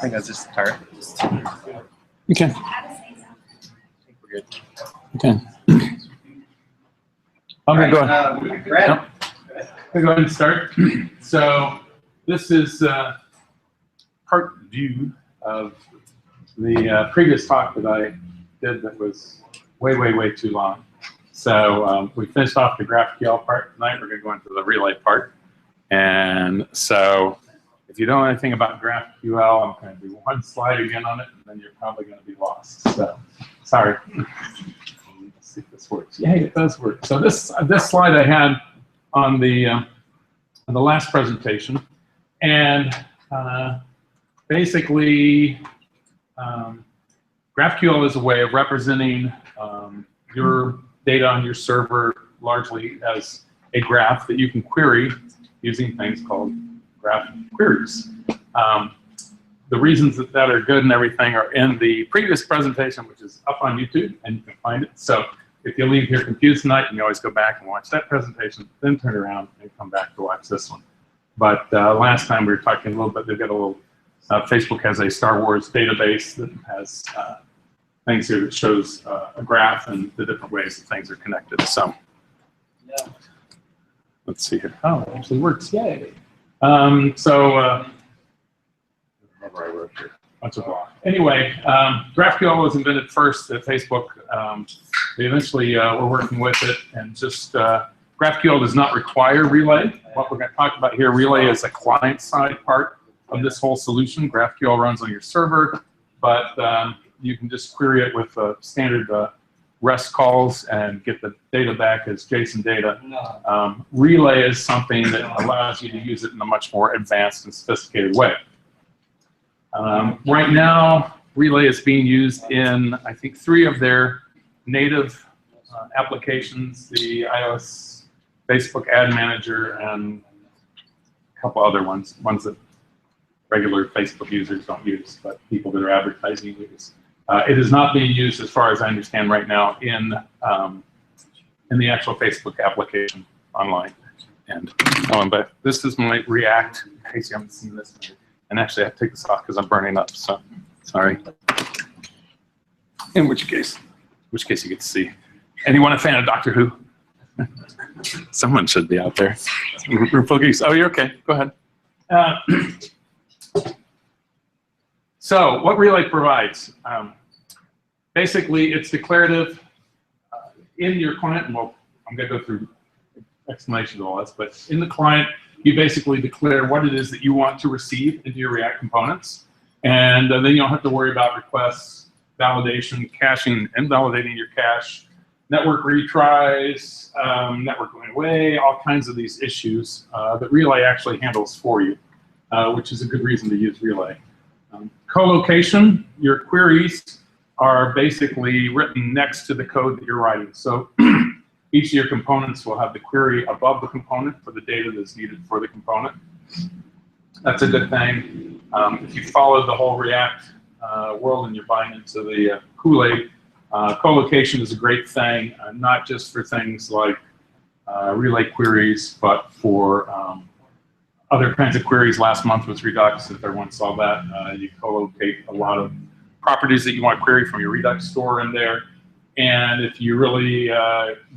I think that's just the start. Okay. I think we're good. Okay. I'm going to go ahead. Brad? Yep. I'm going to go ahead and start. So this is part view of the previous talk that I did that was way too long. So we finished off the GraphQL part tonight. We're going to go into the relay part. And so if you don't know anything about GraphQL, I'm going to do one slide again on it, and then you're probably going to be lost. So sorry. Let's see if this works. Yeah, it does work. So this slide I had on the last presentation, and basically GraphQL is a way of representing your data on your server largely as a graph that you can query using things called graph queries. The reasons that are good and everything are in the previous presentation, which is up on YouTube, and you can find it. So if you leave here confused tonight, you can always go back and watch that presentation, then turn around and come back to watch this one. But last time we were talking a little bit, they've got a little, Facebook has a Star Wars database that has things here that shows a graph and the different ways that things are connected. So Yeah. let's see here. Oh, it actually works. Yay. Anyway, GraphQL was invented first at Facebook. They eventually were working with it, and just GraphQL does not require Relay. What we're going to talk about here, Relay is a client-side part of this whole solution. GraphQL runs on your server, but you can just query it with standard REST calls and get the data back as JSON data. Relay is something that allows you to use it in a much more advanced and sophisticated way. Right now, Relay is being used in, I think, 3 of their native applications, the iOS Facebook Ad Manager and a couple other ones that regular Facebook users don't use, but people that are advertising use. It is not being used, as far as I understand right now, in the actual Facebook application online. And but this is my React. In case you haven't seen this, and actually I have to take this off because I'm burning up. So sorry. In which case you get to see. Anyone a fan of Doctor Who? Someone should be out there. Oh, you're okay. Go ahead. So what Relay provides, basically it's declarative in your client, and well, I'm going to go through explanation of all this, but in the client, you basically declare what it is that you want to receive into your React components, and then you don't have to worry about requests, validation, caching, invalidating your cache, network retries, network going away, all kinds of these issues that Relay actually handles for you, which is a good reason to use Relay. Co-location, your queries are basically written next to the code that you're writing. So each of your components will have the query above the component for the data that's needed for the component. That's a good thing. If you follow the whole React world and you're buying into the Kool-Aid, co-location is a great thing, not just for things like Relay queries, but for other kinds of queries. Last month was Redux, if everyone saw that. You co-locate a lot of properties that you want to query from your Redux store in there. And if you really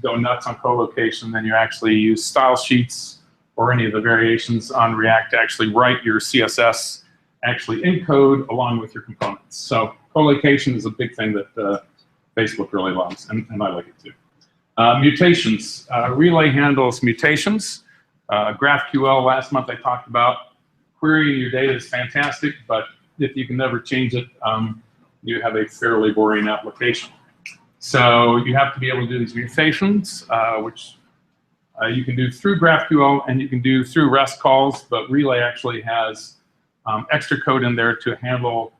go nuts on co-location, then you actually use style sheets or any of the variations on React to actually write your CSS actually in code along with your components. So co-location is a big thing that Facebook really loves, and I like it too. Mutations. Relay handles mutations. GraphQL, last month I talked about. Querying your data is fantastic, but if you can never change it, you have a fairly boring application. So you have to be able to do these mutations, which you can do through GraphQL and you can do through REST calls, but Relay actually has extra code in there to handle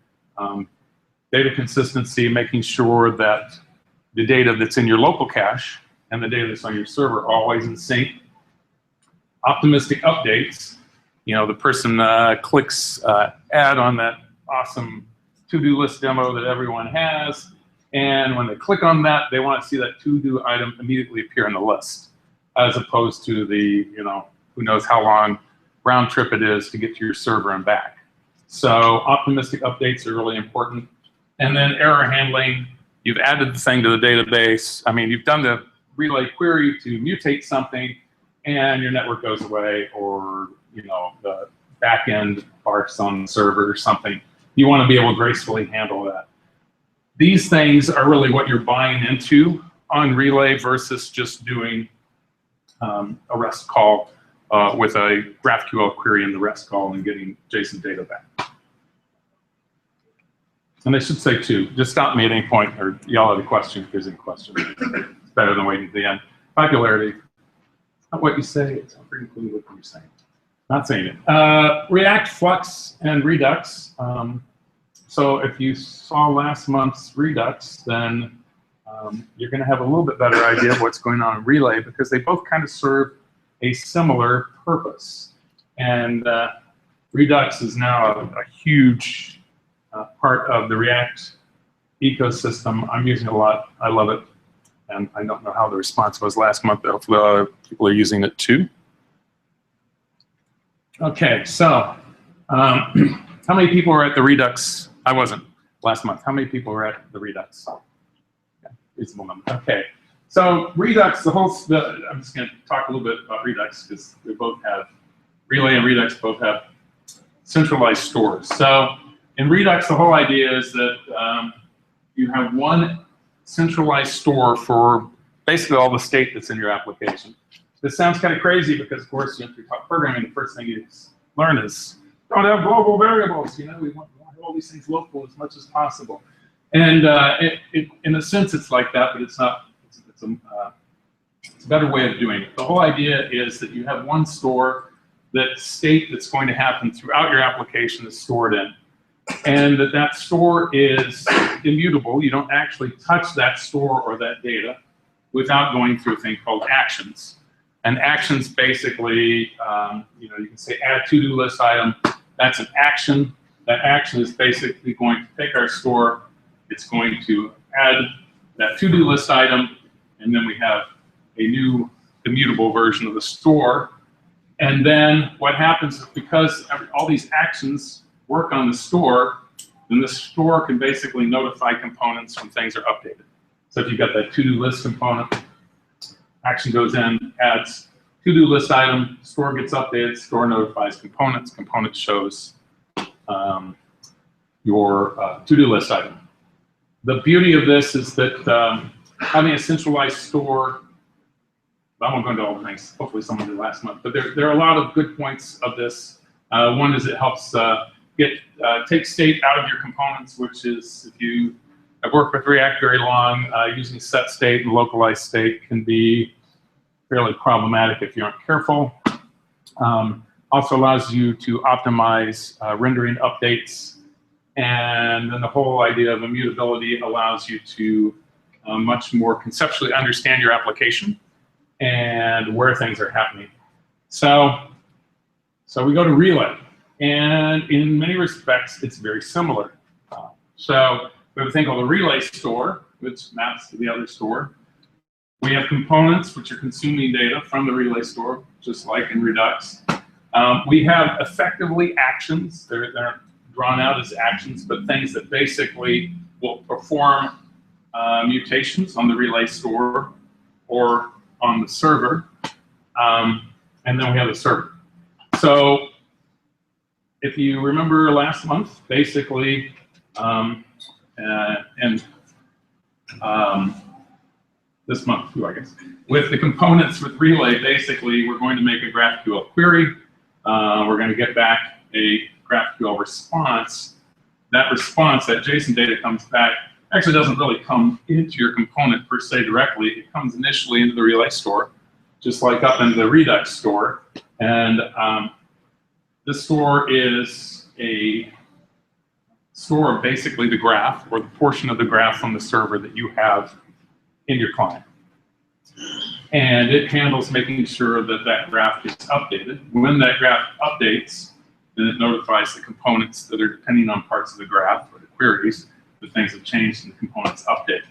data consistency, making sure that the data that's in your local cache and the data that's on your server are always in sync. Optimistic updates. You know, the person clicks add on that awesome to-do list demo that everyone has, and when they click on that, they want to see that to-do item immediately appear in the list, as opposed to the, you know, who knows how long round trip it is to get to your server and back. So optimistic updates are really important. And then error handling, you've added the thing to the database. I mean, you've done the relay query to mutate something, and your network goes away, or the backend barks on the server or something. You want to be able to gracefully handle that. These things are really what you're buying into on relay versus just doing a REST call with a GraphQL query in the REST call and getting JSON data back. And I should say too, just stop me at any point or yell at a question if there's any questions. It's better than waiting to the end. Popularity, not what you say, it's not frequently what you're saying. Not saying it. React, Flux, and Redux. So if you saw last month's Redux, then you're going to have a little bit better idea of what's going on in Relay, because they both kind of serve a similar purpose. And Redux is now a huge part of the React ecosystem. I'm using it a lot. I love it. And I don't know how the response was last month, but hopefully other people are using it too. Okay, so how many people were at the Redux? I wasn't last month. How many people were at the Redux? Yeah, reasonable number. Okay, so Redux, I'm just going to talk a little bit about Redux because they both have, Relay and Redux both have centralized stores. So in Redux, the whole idea is that you have one centralized store for basically all the state that's in your application. This sounds kind of crazy because, of course, if you're talking programming, the first thing you learn is don't have global variables. We want all these things local as much as possible. And in a sense, it's like that, but it's not. It's a better way of doing it. The whole idea is that you have one store that state that's going to happen throughout your application is stored in, and that store is immutable. You don't actually touch that store or that data without going through a thing called actions. And actions basically, you can say add to-do list item. That's an action. That action is basically going to take our store. It's going to add that to-do list item, and then we have a new immutable version of the store. And then what happens is because all these actions work on the store, then the store can basically notify components when things are updated. So if you've got that to-do list component, action goes in, adds to-do list item, store gets updated, store notifies components, component shows your to-do list item. The beauty of this is that having a centralized store, I won't go into all the things, hopefully someone did last month, but there are a lot of good points of this. One is it helps take state out of your components, which is, if you have worked with React very long, using set state and localized state can be fairly problematic if you aren't careful. Also allows you to optimize rendering updates, and then the whole idea of immutability allows you to much more conceptually understand your application and where things are happening. So we go to Relay, and in many respects, it's very similar. So we have a thing called a Relay store, which maps to the other store. We have components which are consuming data from the Relay store, just like in Redux. We have effectively actions. They're drawn out as actions, but things that basically will perform mutations on the Relay store or on the server. And then we have the server. So if you remember last month, basically, this month too, I guess. With the components with Relay, basically, we're going to make a GraphQL query. We're going to get back a GraphQL response. That response, that JSON data comes back, actually doesn't really come into your component per se directly. It comes initially into the Relay store, just like up into the Redux store. And this store is a store of basically the graph, or the portion of the graph from the server that you have in your client. And it handles making sure that that graph gets updated. When that graph updates, then it notifies the components that are depending on parts of the graph, or the queries, that things have changed and the components update.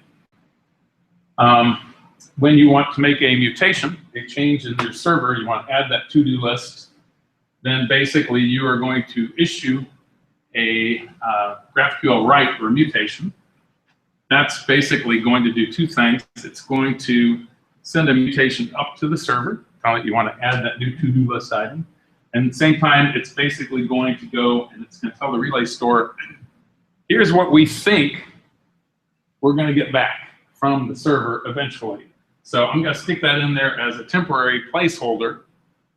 When you want to make a mutation, a change in your server, you want to add that to-do list, then basically you are going to issue a GraphQL write or mutation, that's basically going to do two things. It's going to send a mutation up to the server, telling it you want to add that new to-do list item. And at the same time, it's basically going to go and it's going to tell the relay store, here's what we think we're going to get back from the server eventually. So I'm going to stick that in there as a temporary placeholder,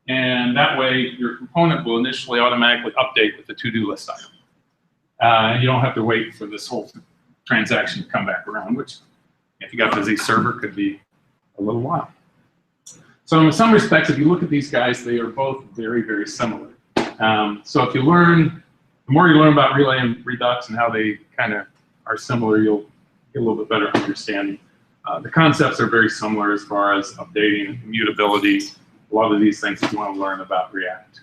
and that way your component will initially automatically update with the to-do list item. And you don't have to wait for this whole transaction to come back around, which if you got a busy server could be a little while. So in some respects, if you look at these guys, they are both very, very similar. So if you learn, the more you learn about Relay and Redux and how they kind of are similar, you'll get a little bit better understanding. The concepts are very similar as far as updating and immutability, a lot of these things that you want to learn about React.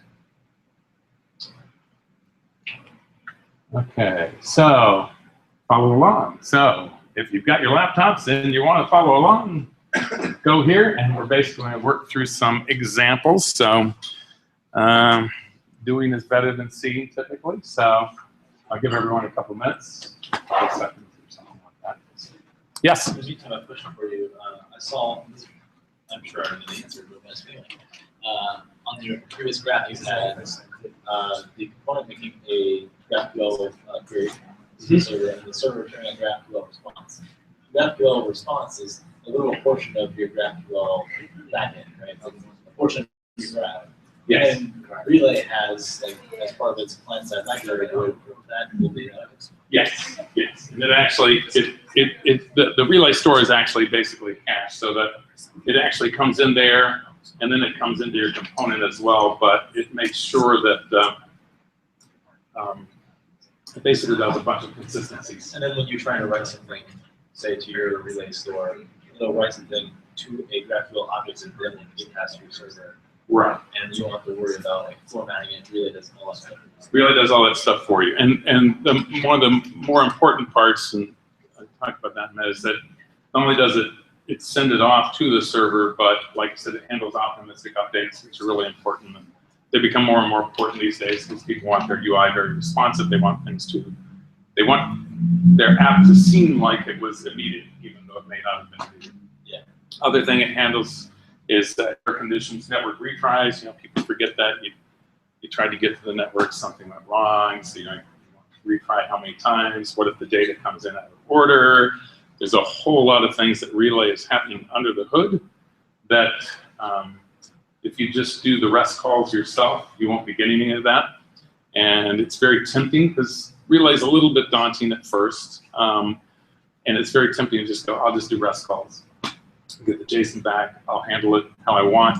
Okay, so follow along. So if you've got your laptops and you want to follow along, go here, and we're basically going to work through some examples. So doing is better than seeing typically. So I'll give everyone a couple minutes, 5 seconds or something like that. Yes? There's a kind of question for you. I saw, I'm sure I know the answer, but that's feeling. On your previous graph, you had the component making a GraphQL query to the server, and the server returning a GraphQL response. GraphQL response is a little portion of your GraphQL backend, right? A portion of your graph. Yes. And Relay has, like, as part of its client-side library, that will be Yes, yes. And it actually, the Relay store is actually basically cached, so that it actually comes in there, and then it comes into your component as well, but it makes sure that it basically does a bunch of consistencies. And then when you're trying to write something, say to your Relay store, it'll write something to a GraphQL object and then get passed through your server. Right. And you don't have to worry about like formatting it. Relay does all that stuff. Relay does all that stuff for you. And one of the more important parts, and I talked about that in a minute, is that not only does it send it off to the server, but like I said, it handles optimistic updates, which are really important. And they become more and more important these days because people want their UI very responsive. They want things they want their app to seem like it was immediate, even though it may not have been immediate. Yeah. Other thing it handles is error conditions, network retries. You know, people forget that you tried to get to the network, something went wrong, so you want to retry how many times. What if the data comes in out of order? There's a whole lot of things that Relay is happening under the hood that if you just do the REST calls yourself, you won't be getting any of that. And it's very tempting because Relay is a little bit daunting at first. And it's very tempting to just go, I'll just do REST calls. Get the JSON back, I'll handle it how I want.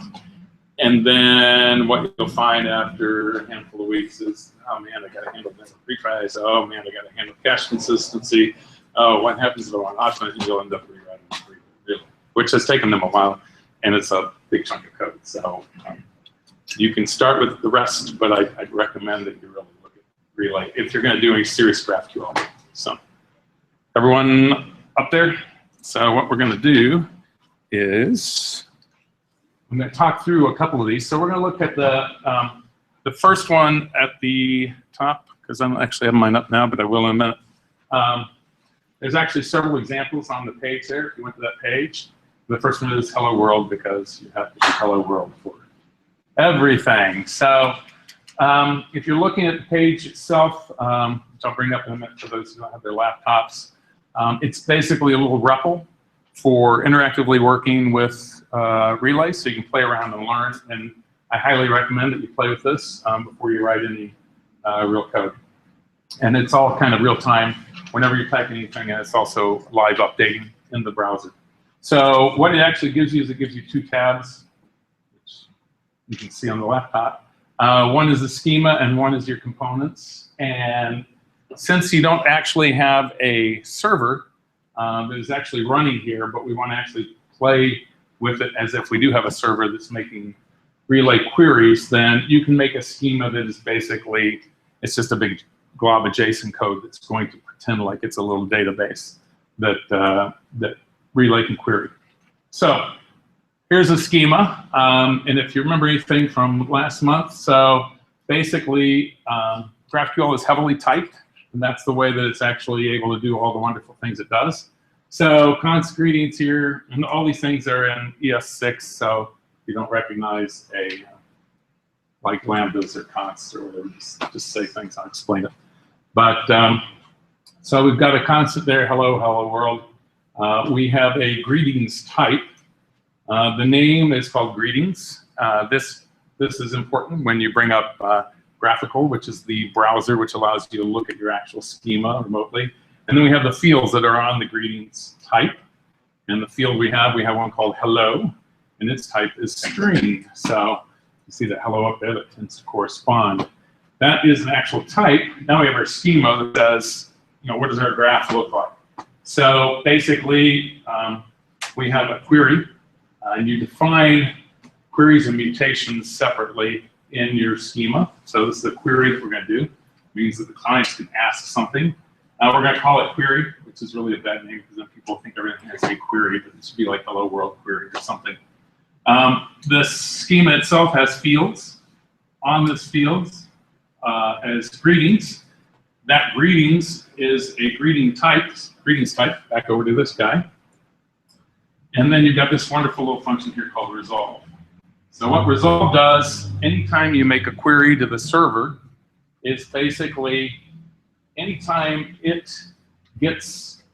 And then what you'll find after a handful of weeks is, oh man, I gotta handle network retries. Oh man, I gotta handle cache consistency. Oh, what happens if I want optimizing? You'll end up rewriting Relay, which has taken them a while, and it's a big chunk of code. So you can start with the rest, but I'd recommend that you really look at Relay if you're gonna do any serious GraphQL. So everyone up there? So what we're gonna do is I'm going to talk through a couple of these. So we're going to look at the first one at the top, because I don't actually have mine up now, but I will in a minute. There's actually several examples on the page there, if you went to that page. The first one is Hello World, because you have to do Hello World for everything. So if you're looking at the page itself, which I'll bring up in a minute for those who don't have their laptops, it's basically a little REPL for interactively working with Relay, so you can play around and learn. And I highly recommend that you play with this before you write any real code. And it's all kind of real time. Whenever you type anything, and it's also live updating in the browser. So what it actually gives you is it gives you 2 tabs, which you can see on the laptop. One is the schema and one is your components. And since you don't actually have a server that is actually running here, but we want to actually play with it as if we do have a server that's making Relay queries, then you can make a schema that is basically, it's just a big glob of JSON code that's going to pretend like it's a little database that, that Relay can query. So here's a schema, and if you remember anything from last month, so basically GraphQL is heavily typed, and that's the way that it's actually able to do all the wonderful things it does. So const greetings here, and all these things are in ES6, so you don't recognize a like lambdas or consts or whatever, just say things, I'll explain it. But so we've got a constant there, hello, hello world. We have a greetings type. The name is called greetings. This is important when you bring up GraphQL, which is the browser which allows you to look at your actual schema remotely. And then we have the fields that are on the greetings type. And the field we have one called hello, and its type is string. So you see that hello up there that tends to correspond. That is an actual type. Now we have our schema that says, what does our graph look like? So basically, we have a query, and you define queries and mutations separately in your schema. So this is a query that we're going to do. It means that the clients can ask something. We're going to call it query, which is really a bad name because then people think everything has a query, but it should be like hello world query or something. The schema itself has fields. On this fields as greetings. That greetings is a greetings type, back over to this guy. And then you've got this wonderful little function here called resolve. So what resolve does, anytime you make a query to the server, is basically anytime it gets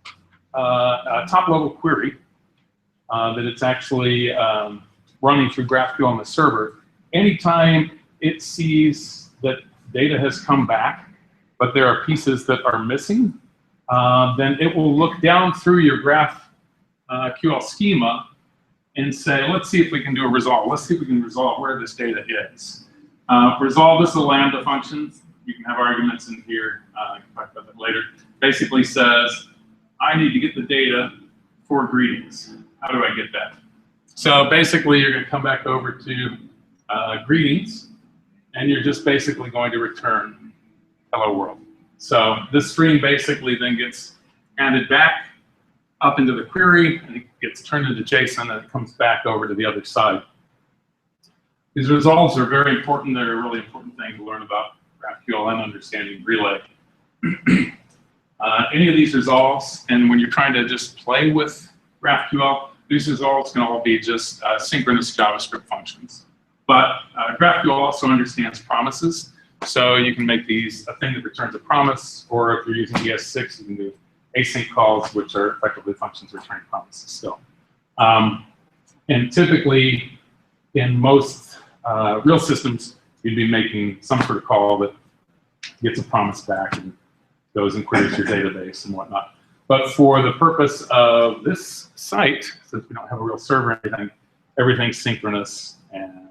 a top-level query that it's actually running through GraphQL on the server, anytime it sees that data has come back, but there are pieces that are missing, then it will look down through your GraphQL schema and say, let's see if we can do a resolve. Let's see if we can resolve where this data is. Resolve is a Lambda function. You can have arguments in here. I can talk about that later. Basically says, I need to get the data for greetings. How do I get that? So basically, you're going to come back over to greetings, and you're just basically going to return hello world. So this string basically then gets handed back up into the query, and it gets turned into JSON, and it comes back over to the other side. These resolves are very important. They're a really important thing to learn about GraphQL and understanding Relay. Any of these resolves, and when you're trying to just play with GraphQL, these resolves can all be just synchronous JavaScript functions. But GraphQL also understands promises, so you can make these a thing that returns a promise, or if you're using ES6, you can do async calls, which are effectively functions returning promises still. And typically, in most real systems, you'd be making some sort of call that gets a promise back and goes and queries your database and whatnot. But for the purpose of this site, since we don't have a real server or anything, everything's synchronous, and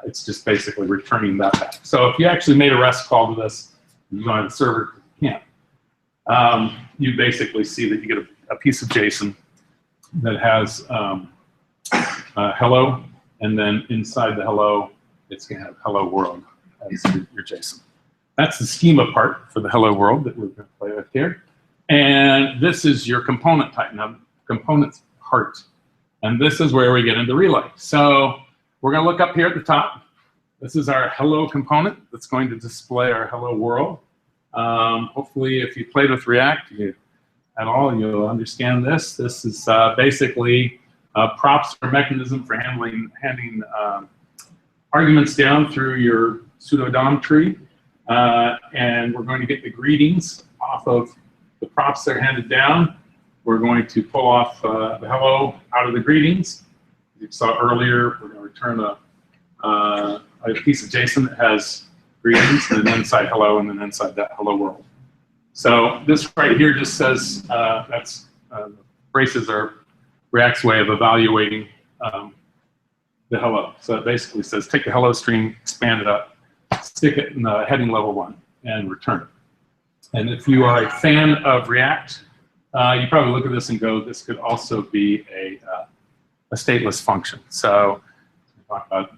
it's just basically returning that back. So if you actually made a REST call to this, you don't have a server, you can't. You basically see that you get a piece of JSON that has hello, and then inside the hello, it's going to have hello world as your JSON. That's the schema part for the hello world that we're going to play with here. And this is your component type. Now, components part. And this is where we get into Relay. So we're going to look up here at the top. This is our hello component that's going to display our hello world. Hopefully, if you played with React at all, you'll understand this. This is basically props or mechanism for handing arguments down through your pseudo-DOM tree. And we're going to get the greetings off of the props that are handed down. We're going to pull off the hello out of the greetings. You saw earlier, we're going to return a piece of JSON that has greetings, and then inside hello, and then inside that hello world. So this right here just says braces are React's way of evaluating the hello. So it basically says take the hello string, expand it up, stick it in the heading level 1, and return it. And if you are a fan of React, you probably look at this and go, this could also be a stateless function. So talk about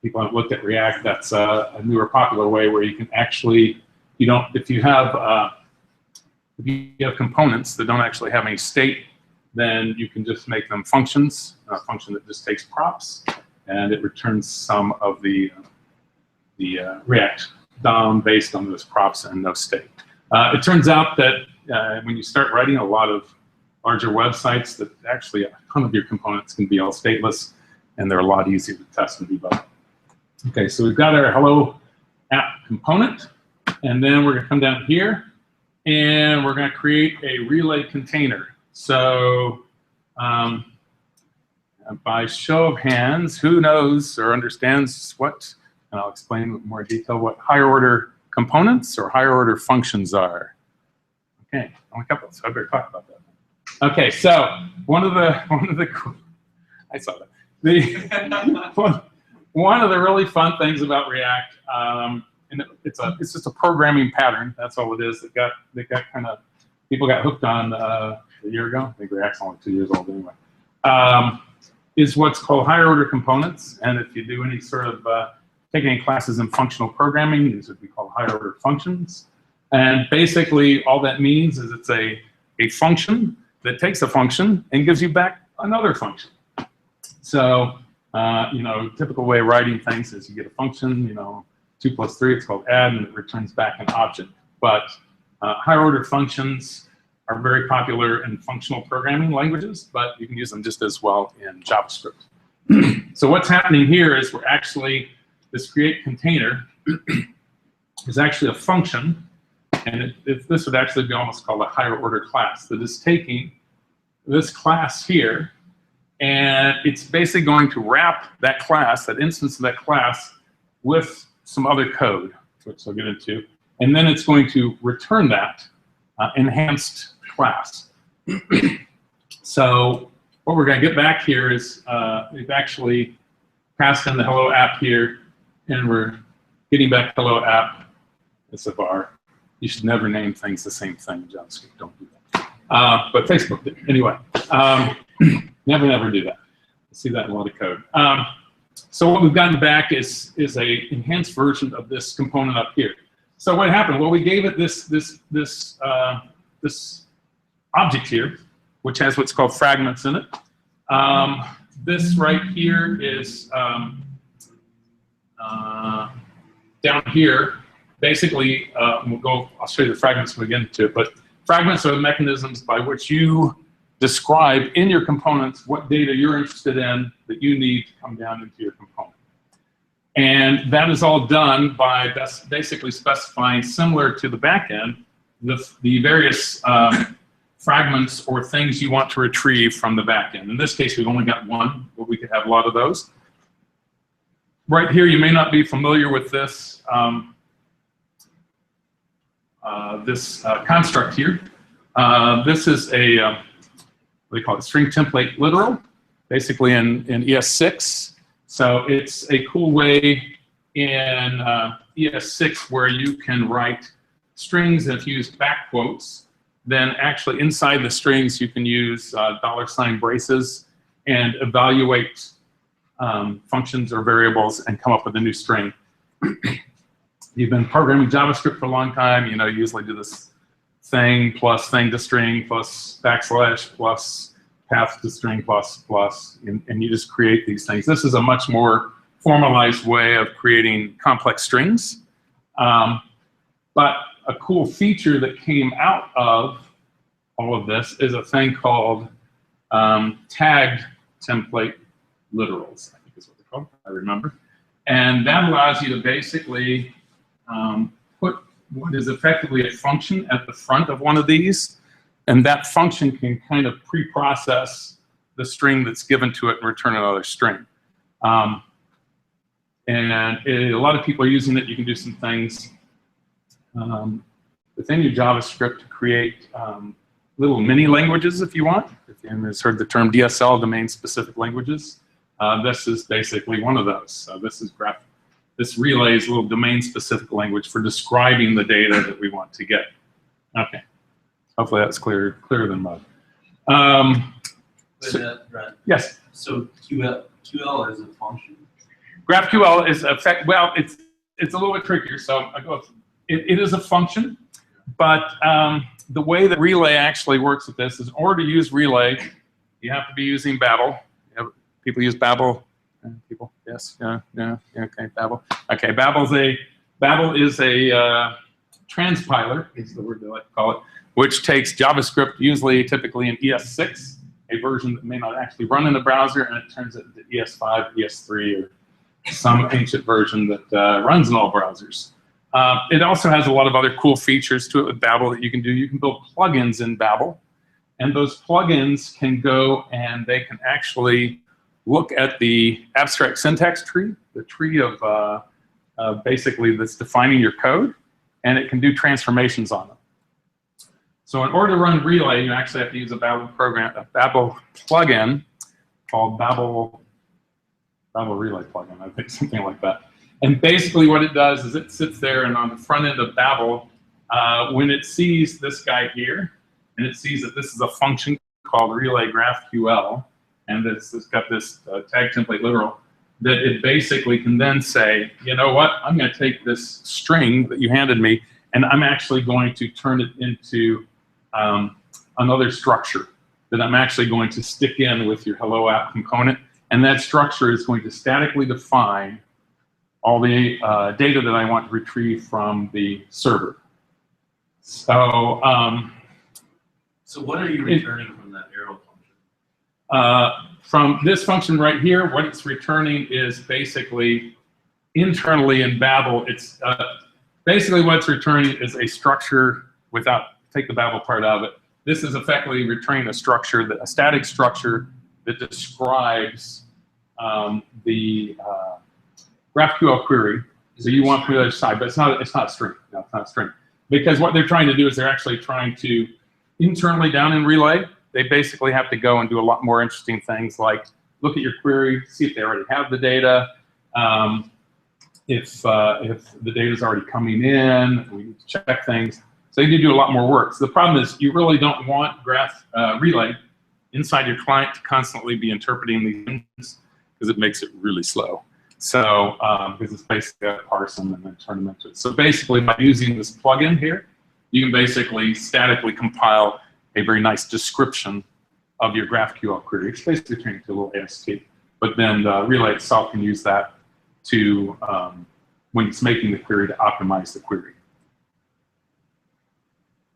people have looked at React. That's a newer popular way where you can actually, if you have components that don't actually have any state, then you can just make them functions, a function that just takes props, and it returns some of the React DOM based on those props and no state. It turns out that when you start writing a lot of larger websites, that actually a ton of your components can be all stateless, and they're a lot easier to test and debug. Okay, so we've got our hello app component, and then we're going to come down here, and we're going to create a relay container. So by show of hands, who knows or understands what, and I'll explain in more detail, what higher order components or higher order functions are. Okay, only a couple, so I better talk about that. Okay, so one of the I saw that. One of the really fun things about React, and it's just a programming pattern. That's all it is. That got kind of, people got hooked on a year ago. I think React's only 2 years old anyway. Is what's called higher order components. And if you do any sort of taking any classes in functional programming, these would be called higher order functions. And basically, all that means is it's a function that takes a function and gives you back another function. So, you know, typical way of writing things is you get a function, you know, 2 + 3, it's called add, and it returns back an object. But higher order functions are very popular in functional programming languages, but you can use them just as well in JavaScript. So what's happening here is we're actually, this create container is actually a function, and this would actually be almost called a higher order class that is taking this class here, and it's basically going to wrap that class, that instance of that class, with some other code, which I'll get into, and then it's going to return that enhanced class. So what we're going to get back here is we've actually passed in the hello app here, and we're getting back hello app. It's a var. You should never name things the same thing in JavaScript. Don't do that. But Facebook did. Anyway, never do that. I see that in a lot of code. So what we've gotten back is a enhanced version of this component up here. So what happened? Well, we gave it this object here, which has what's called fragments in it. This right here is down here. Basically, I'll show you the fragments when we get into it, but fragments are the mechanisms by which you describe in your components what data you're interested in that you need to come down into your component. And that is all done by basically specifying, similar to the back end, the various fragments or things you want to retrieve from the back end. In this case, we've only got one, but we could have a lot of those. Right here, you may not be familiar with this construct here. This is a, what do you call it, string template literal, basically in ES6. So it's a cool way in ES6 where you can write strings, and if you use back quotes, then actually inside the strings you can use $ braces and evaluate functions or variables and come up with a new string. You've been programming JavaScript for a long time, you know, you usually do this thing plus thing to string plus backslash plus path to string plus, and you just create these things. This is a much more formalized way of creating complex strings. But a cool feature that came out of all of this is a thing called tagged template literals, I think is what they're called, I remember. And that allows you to basically put what is effectively a function at the front of one of these, and that function can kind of pre-process the string that's given to it and return another string. And a lot of people are using it. You can do some things within your JavaScript to create little mini languages if you want. If anyone has heard the term DSL, domain-specific languages, this is basically one of those. This relay is a little domain-specific language for describing the data that we want to get. Okay, hopefully that's clearer than mud. Yes. So QL is a function. GraphQL is well, it's a little bit trickier. So it is a function, but the way that Relay actually works with this is, in order to use Relay, you have to be using Babel. People use Babel. People, yes, yeah, okay, Babel. Okay, Babel's a Babel is a transpiler, is the word they like to call it, which takes JavaScript, typically in ES6, a version that may not actually run in the browser, and it turns it into ES5, ES3, or some ancient version that runs in all browsers. It also has a lot of other cool features to it with Babel that you can do. You can build plugins in Babel, and those plugins can go and they can actually look at the abstract syntax tree, the tree of basically that's defining your code, and it can do transformations on them. So in order to run Relay, you actually have to use a Babel plugin called Babel Relay plugin, I think, something like that. And basically what it does is it sits there, and on the front end of Babel, when it sees this guy here, and it sees that this is a function called Relay GraphQL, and it's got this tag template literal, that it basically can then say, you know what, I'm going to take this string that you handed me, and I'm actually going to turn it into another structure that I'm actually going to stick in with your Hello App component, and that structure is going to statically define all the data that I want to retrieve from the server. So, so what are you returning from that arrow function? From this function right here, what it's returning is basically internally in Babel. It's basically what it's returning is a structure without, take the Babel part out of it. This is effectively returning a structure, a static structure that describes the GraphQL query. So you want from the other side, but it's not a string. No, it's not a string. Because what they're trying to do is they're actually trying to, internally down in Relay, they basically have to go and do a lot more interesting things like look at your query, see if they already have the data, if the data is already coming in, we need to check things. So you need to do a lot more work. So the problem is you really don't want Relay inside your client to constantly be interpreting these things because it makes it really slow. So because it's basically a parse them and then turn them into it. So basically by using this plugin here, you can basically statically compile a very nice description of your GraphQL query. It's basically turning into a little AST. But then Relay itself can use that to, when it's making the query, to optimize the query.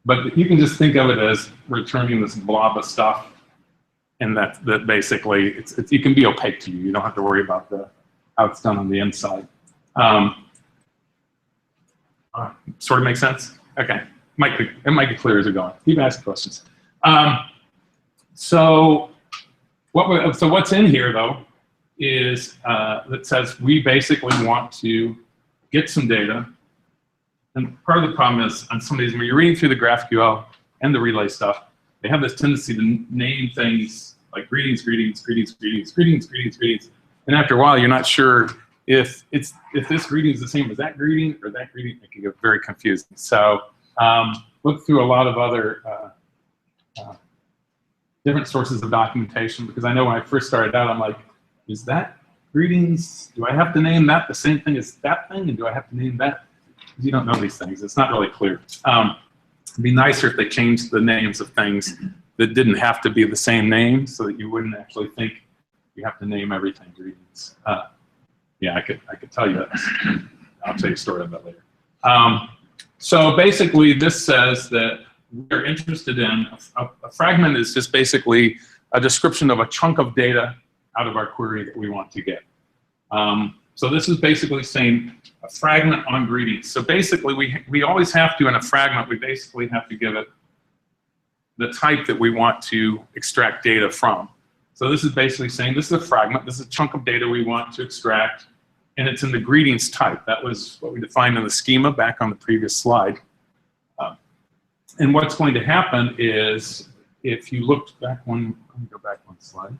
But you can just think of it as returning this blob of stuff, and that basically, it can be opaque to you. You don't have to worry about how it's done on the inside. Sort of makes sense? Okay. It might be clear as we're going. Keep asking questions. So what's in here, though, is that says we basically want to get some data. And part of the problem is on some of these, when you're reading through the GraphQL and the Relay stuff, they have this tendency to name things like greetings, greetings, greetings, greetings, greetings, greetings, greetings. And after a while, you're not sure if this greeting is the same as that greeting or that greeting. It can get very confusing. So look through a lot of other different sources of documentation, because I know when I first started out, I'm like, is that greetings? Do I have to name that the same thing as that thing? And do I have to name that? Because you don't know these things. It's not really clear. It'd be nicer if they changed the names of things that didn't have to be the same name, so that you wouldn't actually think you have to name everything greetings. Yeah, I could tell you that. I'll tell you a story about that later. So basically, this says that we're interested in a fragment is just basically a description of a chunk of data out of our query that we want to get. So this is basically saying a fragment on greetings. So basically, we always have to, in a fragment, we basically have to give it the type that we want to extract data from. So this is basically saying this is a fragment, this is a chunk of data we want to extract, and it's in the greetings type. That was what we defined in the schema back on the previous slide. And what's going to happen is, if you looked back one, let me go back one slide.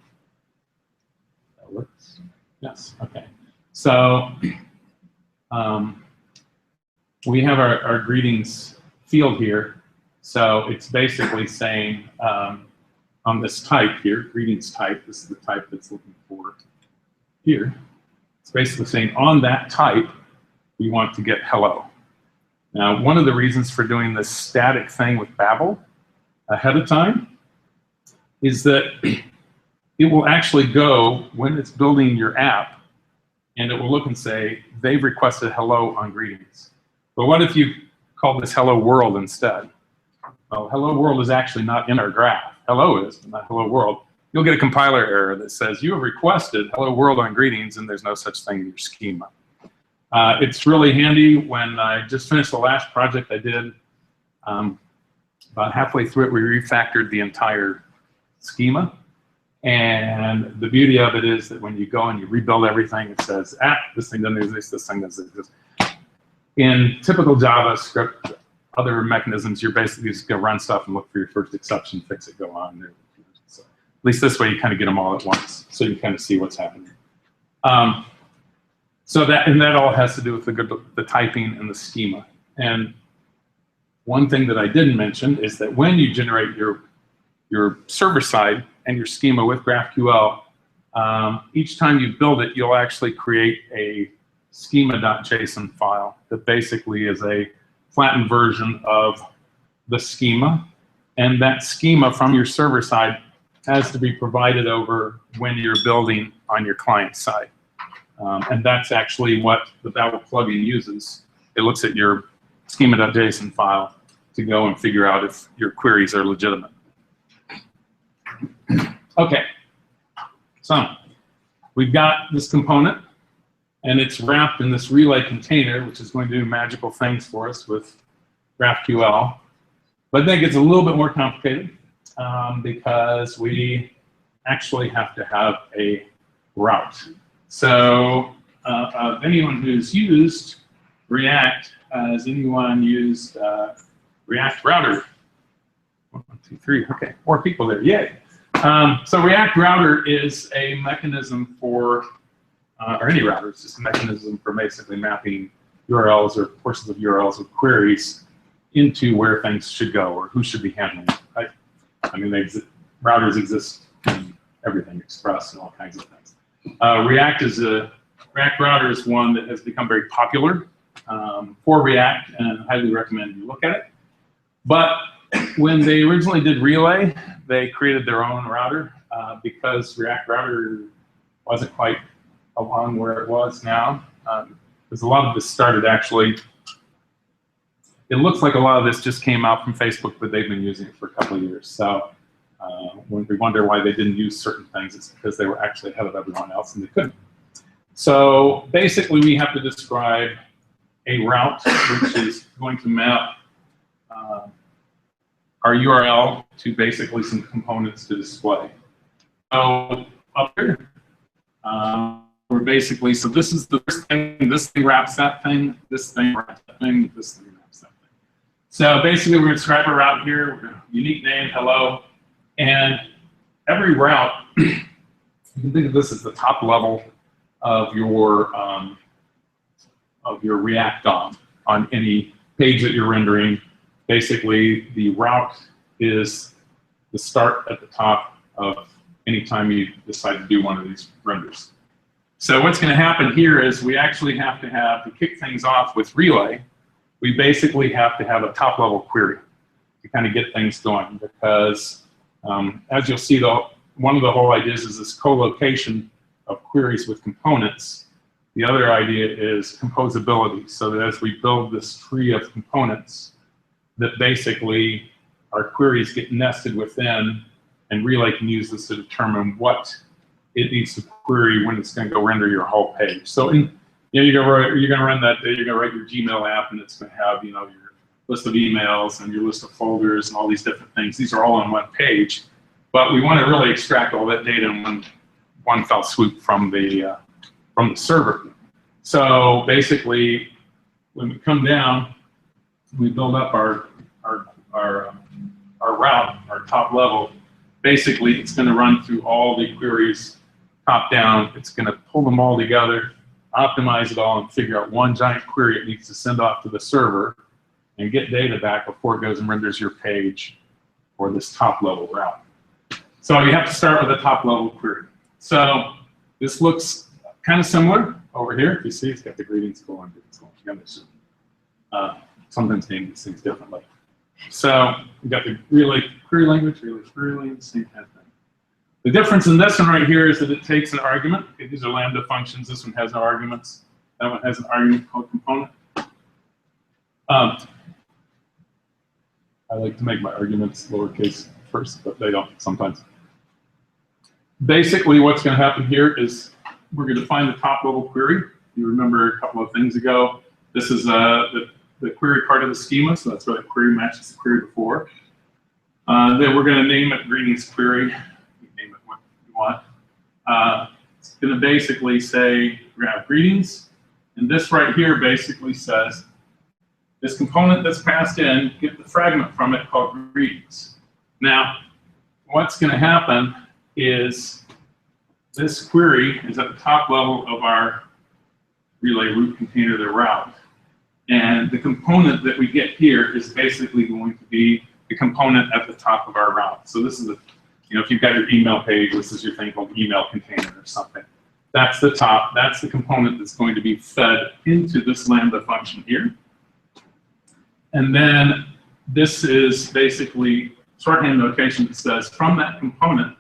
That works. Yes, okay. So we have our greetings field here. So it's basically saying on this type here, greetings type, this is the type that's looking for here. It's basically saying on that type, we want to get hello. Now, one of the reasons for doing this static thing with Babel ahead of time is that it will actually go, when it's building your app, and it will look and say, they've requested hello on greetings. But what if you call this hello world instead? Well, hello world is actually not in our graph. Hello is, but not hello world. You'll get a compiler error that says you have requested hello world on greetings, and there's no such thing in your schema. It's really handy. When I just finished the last project I did, about halfway through it, we refactored the entire schema. And the beauty of it is that when you go and you rebuild everything, it says, this thing doesn't exist, this thing doesn't exist. In typical JavaScript, other mechanisms, you're basically just going to run stuff and look for your first exception, fix it, go on. So, at least this way you kind of get them all at once, so you kind of see what's happening. So that all has to do with the typing and the schema. And one thing that I didn't mention is that when you generate your server side and your schema with GraphQL, each time you build it, you'll actually create a schema.json file that basically is a flattened version of the schema. And that schema from your server side has to be provided over when you're building on your client side. And that's actually what the Babel plugin uses. It looks at your schema.json file to go and figure out if your queries are legitimate. Okay, so we've got this component, and it's wrapped in this relay container, which is going to do magical things for us with GraphQL. But then it gets a little bit more complicated because we actually have to have a route. So anyone who's used React, has anyone used React Router? 1, 2, 3, okay, 4 people there, yay. So React Router is a mechanism for, or any router, it's just a mechanism for basically mapping URLs or portions of URLs of queries into where things should go or who should be handling it. Right? I mean, routers exist in everything, Express and all kinds of things. React Router is one that has become very popular for React, and I highly recommend you look at it. But when they originally did Relay, they created their own router because React Router wasn't quite along where it was now. Because a lot of this started actually, it looks like a lot of this just came out from Facebook, but they've been using it for a couple of years. So when we wonder why they didn't use certain things, it's because they were actually ahead of everyone else and they couldn't. So basically we have to describe a route which is going to map our URL to basically some components to display. So up here, we're basically, so this is the first thing, this thing wraps that thing, this thing wraps that thing, this thing wraps that thing. So basically we're going to describe a route here, unique name, hello, and every route, you can think of this as the top level of your React DOM on any page that you're rendering. Basically, the route is the start at the top of any time you decide to do one of these renders. So what's going to happen here is we actually have to kick things off with Relay, we basically have to have a top-level query to kind of get things going because, as you'll see, one of the whole ideas is this co-location of queries with components. The other idea is composability, so that as we build this tree of components, that basically our queries get nested within, and Relay can use this to determine what it needs to query when it's going to go render your whole page. So you're going to run that. You're going to write your Gmail app, and it's going to have your list of emails and your list of folders and all these different things. These are all on one page, but we want to really extract all that data in one fell swoop from the server. So basically, when we come down, we build up our route, our top level. Basically, it's going to run through all the queries top down. It's going to pull them all together, optimize it all, and figure out one giant query it needs to send off to the server and get data back before it goes and renders your page for this top level route. So you have to start with a top level query. So this looks kind of similar over here. If you see, it's got the greetings going. Sometimes name these things differently. So we've got the Relay query language, Relay query language, same kind of thing. The difference in this one right here is that it takes an argument. Okay, these are Lambda functions. This one has no arguments. That one has an argument called component. I like to make my arguments lowercase first, but they don't sometimes. Basically, what's going to happen here is we're going to find the top level query. You remember a couple of things ago. This is the query part of the schema, so that's where the query matches the query before. Then we're going to name it greetings query. You name it what you want. It's going to basically say we're going to have greetings, and this right here basically says this component that's passed in, get the fragment from it called greetings. Now, what's going to happen is this query is at the top level of our relay root container, the route. And the component that we get here is basically going to be the component at the top of our route. So this is a, if you've got your email page, this is your thing called email container or something. That's the top, that's the component that's going to be fed into this Lambda function here. And then this is basically shorthand notation that says from that component,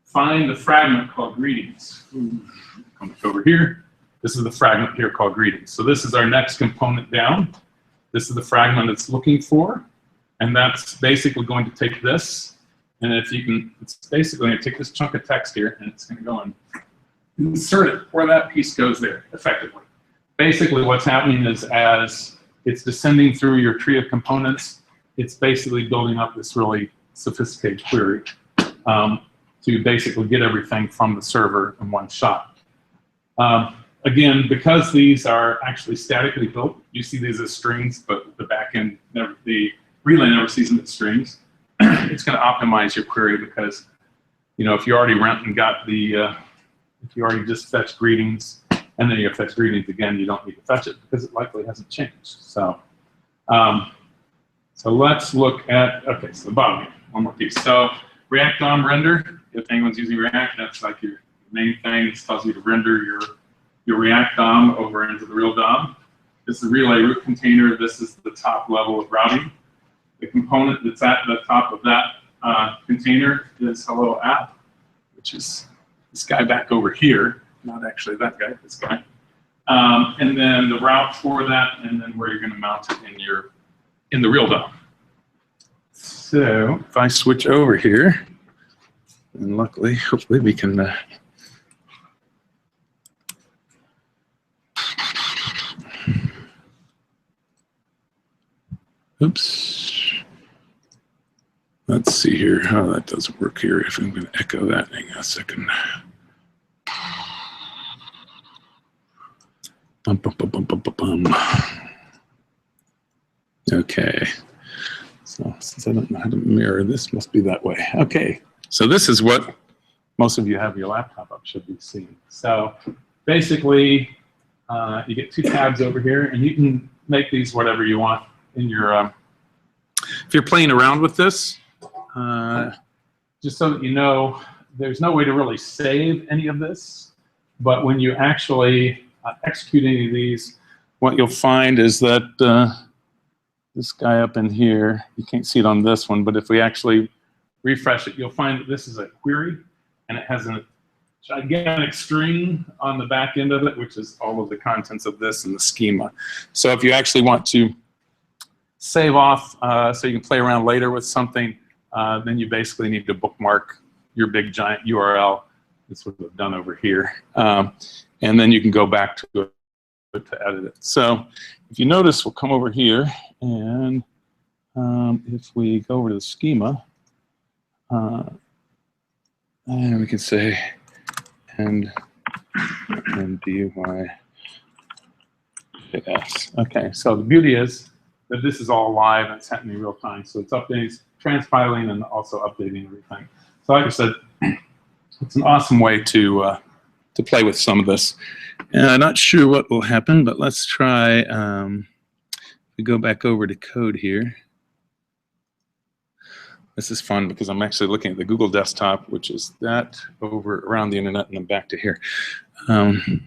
find the fragment called greetings. Come over here. This is the fragment here called greetings. So this is our next component down. This is the fragment it's looking for. And that's basically going to take this. And if you can, it's basically going to take this chunk of text here and it's going to go and insert it where that piece goes there, effectively. Basically what's happening is as it's descending through your tree of components, it's basically building up this really sophisticated query to basically get everything from the server in one shot. Again, because these are actually statically built, you see these as strings, but the backend, the relay never sees them as strings. It's going to optimize your query because, if you already went and got the, if you already just fetched greetings and then you fetch greetings again, you don't need to fetch it because it likely hasn't changed. So, so let's look at, okay, so the bottom here, one more piece. So React DOM render, if anyone's using React, that's like your main thing. It tells you to render your React DOM over into the real DOM. This is the relay root container. This is the top level of routing. The component that's at the top of that container is hello app, which is this guy back over here. Not actually that guy, this guy. And then the route for that, and then where you're going to mount it in the real DOM. So if I switch over here, and luckily, hopefully we can. Oops. Let's see here how that doesn't work here. If I'm going to echo that, hang on a second. Okay. So since I don't know how to mirror this, must be that way. Okay. So this is what most of you have your laptop up should be seeing. So basically, you get two tabs over here, and you can make these whatever you want in your. If you're playing around with this, just so that you know, there's no way to really save any of this. But when you actually execute any of these, what you'll find is that this guy up in here, you can't see it on this one, but if we actually refresh it, you'll find that this is a query, and it has a gigantic string on the back end of it, which is all of the contents of this and the schema. So if you actually want to save off so you can play around later with something, then you basically need to bookmark your big giant URL. That's what we've done over here. And then you can go back to it to edit it. So if you notice, we'll come over here, and if we go over to the schema, and we can say and DY. Okay, so the beauty is that this is all live and it's happening in real time. So it's updating, it's transpiling, and also updating everything. So like I said, it's an awesome way to play with some of this. I'm not sure what will happen, but let's try. We go back over to code here. This is fun because I'm actually looking at the Google desktop, which is that over around the internet, and then back to here. We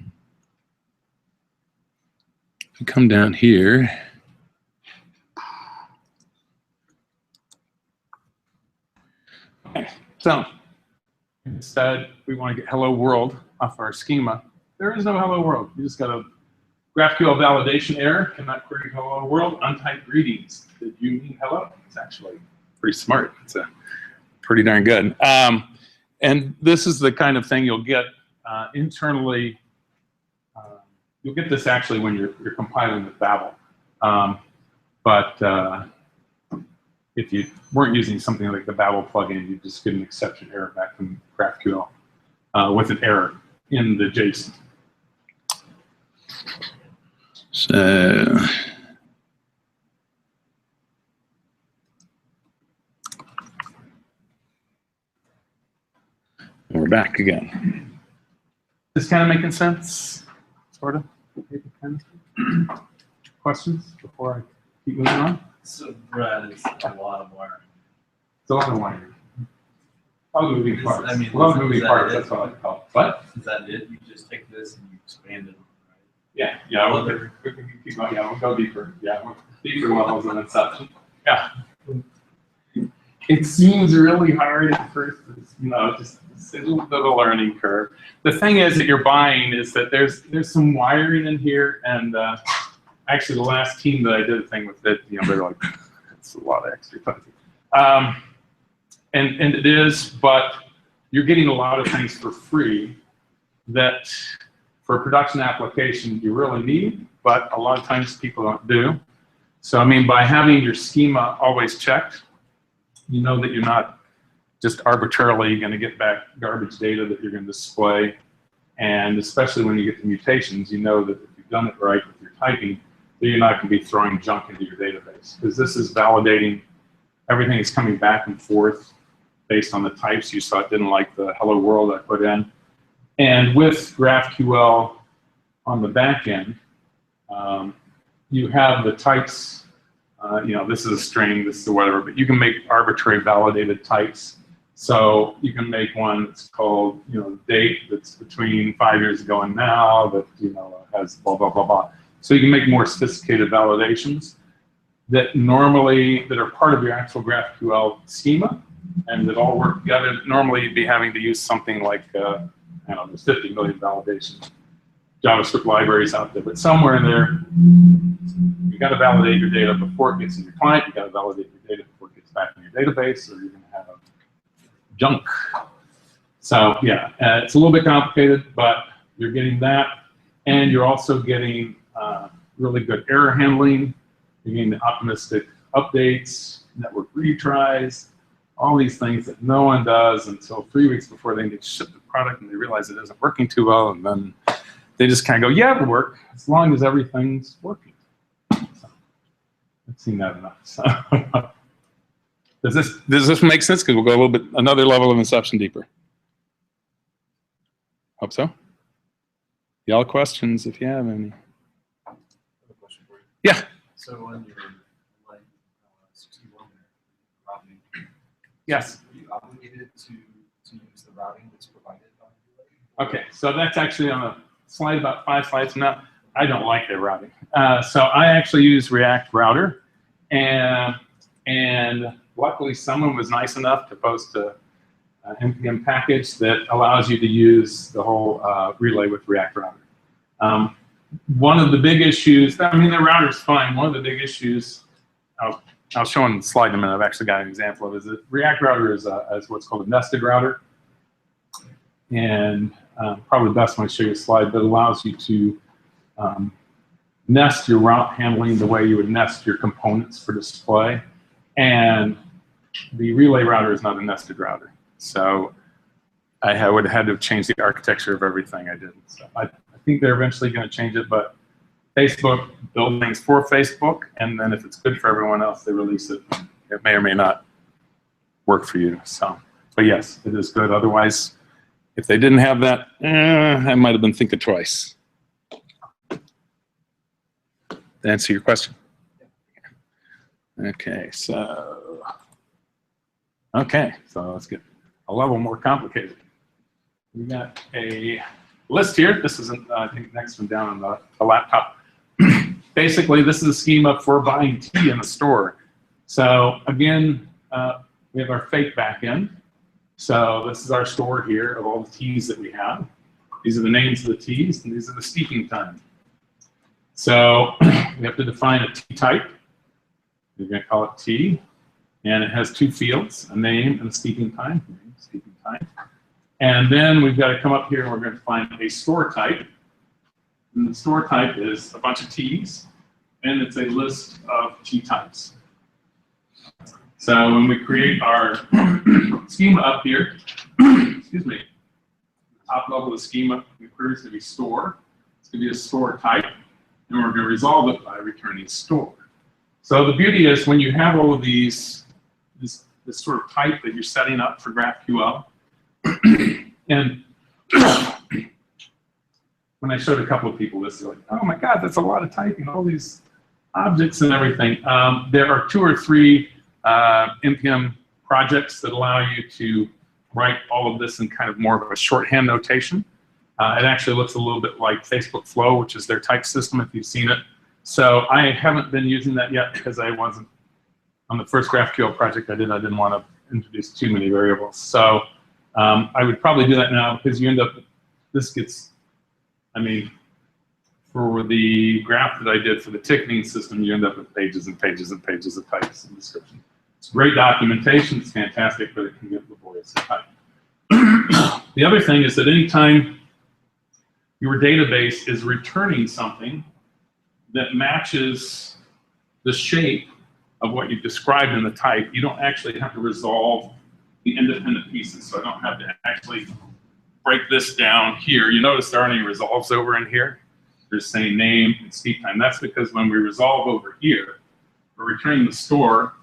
come down here. Okay, so said we want to get hello world off our schema, there is no hello world. You just got a GraphQL validation error, cannot query hello world, untyped greetings. Did you mean hello? It's actually pretty smart. It's pretty darn good. And this is the kind of thing you'll get internally. You'll get this actually when you're compiling with Babel. But if you weren't using something like the Babel plugin, you just get an exception error back from GraphQL with an error in the JSON. So we're back again. Is this kind of making sense? Sort of? Questions before I keep moving on? So Brad, it's a lot of wiring. It's a lot of wiring. A lot of moving parts. I mean, a lot of is moving that parts, it? that's what I call it. What? Is that it? You just take this and you expand it, right? Yeah, we'll go deeper. Yeah, deeper levels of inception. Yeah. It seems really hard at first, just a little bit of a learning curve. The thing is that you're buying is that there's some wiring in here, and actually the last team that I did a thing with it, they're like, it's a lot of extra time. And it is, but you're getting a lot of things for free that for a production application you really need, but a lot of times people don't do. So I mean, by having your schema always checked, you know that you're not just arbitrarily going to get back garbage data that you're going to display. And especially when you get to mutations, you know that if you've done it right with your typing, that you're not going to be throwing junk into your database. Because this is validating everything is coming back and forth based on the types you saw. It didn't like the hello world I put in. And with GraphQL on the back end, you have the types. This is a string, this is whatever, but you can make arbitrary validated types. So you can make one that's called, date that's between 5 years ago and now that, has blah, blah, blah, blah. So you can make more sophisticated validations that are part of your actual GraphQL schema and that all work together. Normally you'd be having to use something like, there's 50 million validation JavaScript libraries out there, but somewhere in there, you got to validate your data before it gets in your client. You got to validate your data before it gets back in your database, or you're going to have junk. So yeah, it's a little bit complicated, but you're getting that, and you're also getting really good error handling. You're getting the optimistic updates, network retries, all these things that no one does until 3 weeks before they get shipped the product and they realize it isn't working too well, and then they just kind of go, yeah, it'll work as long as everything's working. So, I've seen that enough. So, does this make sense? Because we'll go another level of inception deeper. Hope so. Y'all questions if you have any. I have a question for you. Yeah. So on your line 61 there, routing. Yes. Are you obligated to use the routing that's provided by Relay? Okay, so that's actually on a slide about 5 slides from now. I don't like their routing. So I actually use React Router, and luckily someone was nice enough to post a NPM package that allows you to use the whole relay with React Router. One of the big issues, the router's fine. One of the big issues, I'll show on the slide in a minute. I've actually got an example of it. Is that React Router is what's called a nested router. And probably best when I show you a slide that allows you to nest your route handling the way you would nest your components for display. And the relay router is not a nested router. So I would have had to change the architecture of everything I did. So I think they're eventually going to change it, but Facebook build things for Facebook, and then if it's good for everyone else, they release it. It may or may not work for you. So, but yes, it is good. Otherwise, if they didn't have that, I might have been thinking twice. To answer your question. Okay, so let's get a level more complicated. We got a list here. This isn't, I think, next one down on the laptop. Basically, this is a schema for buying tea in the store. So again, we have our fake backend, So this is our store here of all the t's that we have. These are the names of the t's, and these are the steeping time. So we have to define a t type. We're going to call it t, and it has two fields, a name and a steeping time. And then we've got to come up here and we're going to find a store type. And the store type is a bunch of t's, and it's a list of t types. So when we create our schema up here, excuse me, top level of the schema, the query is going to be store. It's going to be a store type, and we're going to resolve it by returning store. So the beauty is when you have all of these, this sort of type that you're setting up for GraphQL, and when I showed a couple of people this, they're like, oh my God, that's a lot of typing, all these objects and everything. There are 2 or 3 NPM projects that allow you to write all of this in kind of more of a shorthand notation. It actually looks a little bit like Facebook Flow, which is their type system if you've seen it. So I haven't been using that yet because I wasn't, on the first GraphQL project I didn't want to introduce too many variables. So I would probably do that now because you end up, this gets, I mean, for the graph that I did for the ticketing system, you end up with pages and pages and pages of types and description. It's great documentation, it's fantastic, but it can get laborious at times. The other thing is that anytime your database is returning something that matches the shape of what you've described in the type, you don't actually have to resolve the independent pieces. So I don't have to actually break this down here. You notice there aren't any resolves over in here. There's saying name and steep time. That's because when we resolve over here, we're returning the store,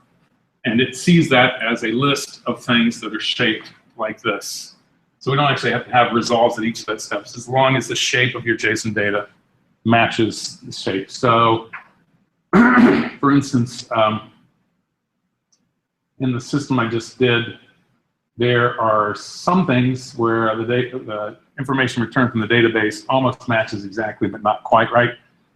and it sees that as a list of things that are shaped like this. So we don't actually have to have resolves at each of those steps, as long as the shape of your JSON data matches the shape. So, for instance, in the system I just did, there are some things where the information returned from the database almost matches exactly, but not quite right.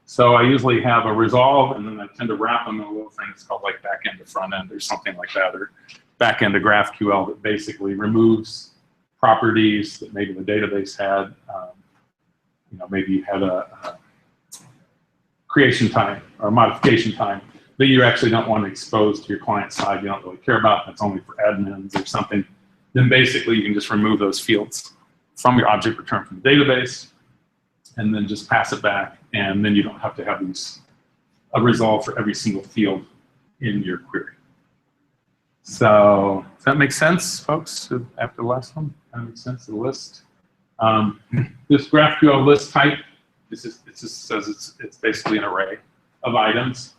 So I usually have a resolve, and then I tend to wrap them in a little thing that's called like back end to front end or something like that, or back end to GraphQL that basically removes properties that maybe the database had. You know, maybe you had a creation time or modification time that you actually don't want to expose to your client side. You don't really care about. That's only for admins or something. Then basically you can just remove those fields from your object return from the database, and then just pass it back, and then you don't have to have a resolve for every single field in your query. So does that make sense, folks? After the last one, that makes sense. The list. This GraphQL list type, it just says it's basically an array of items.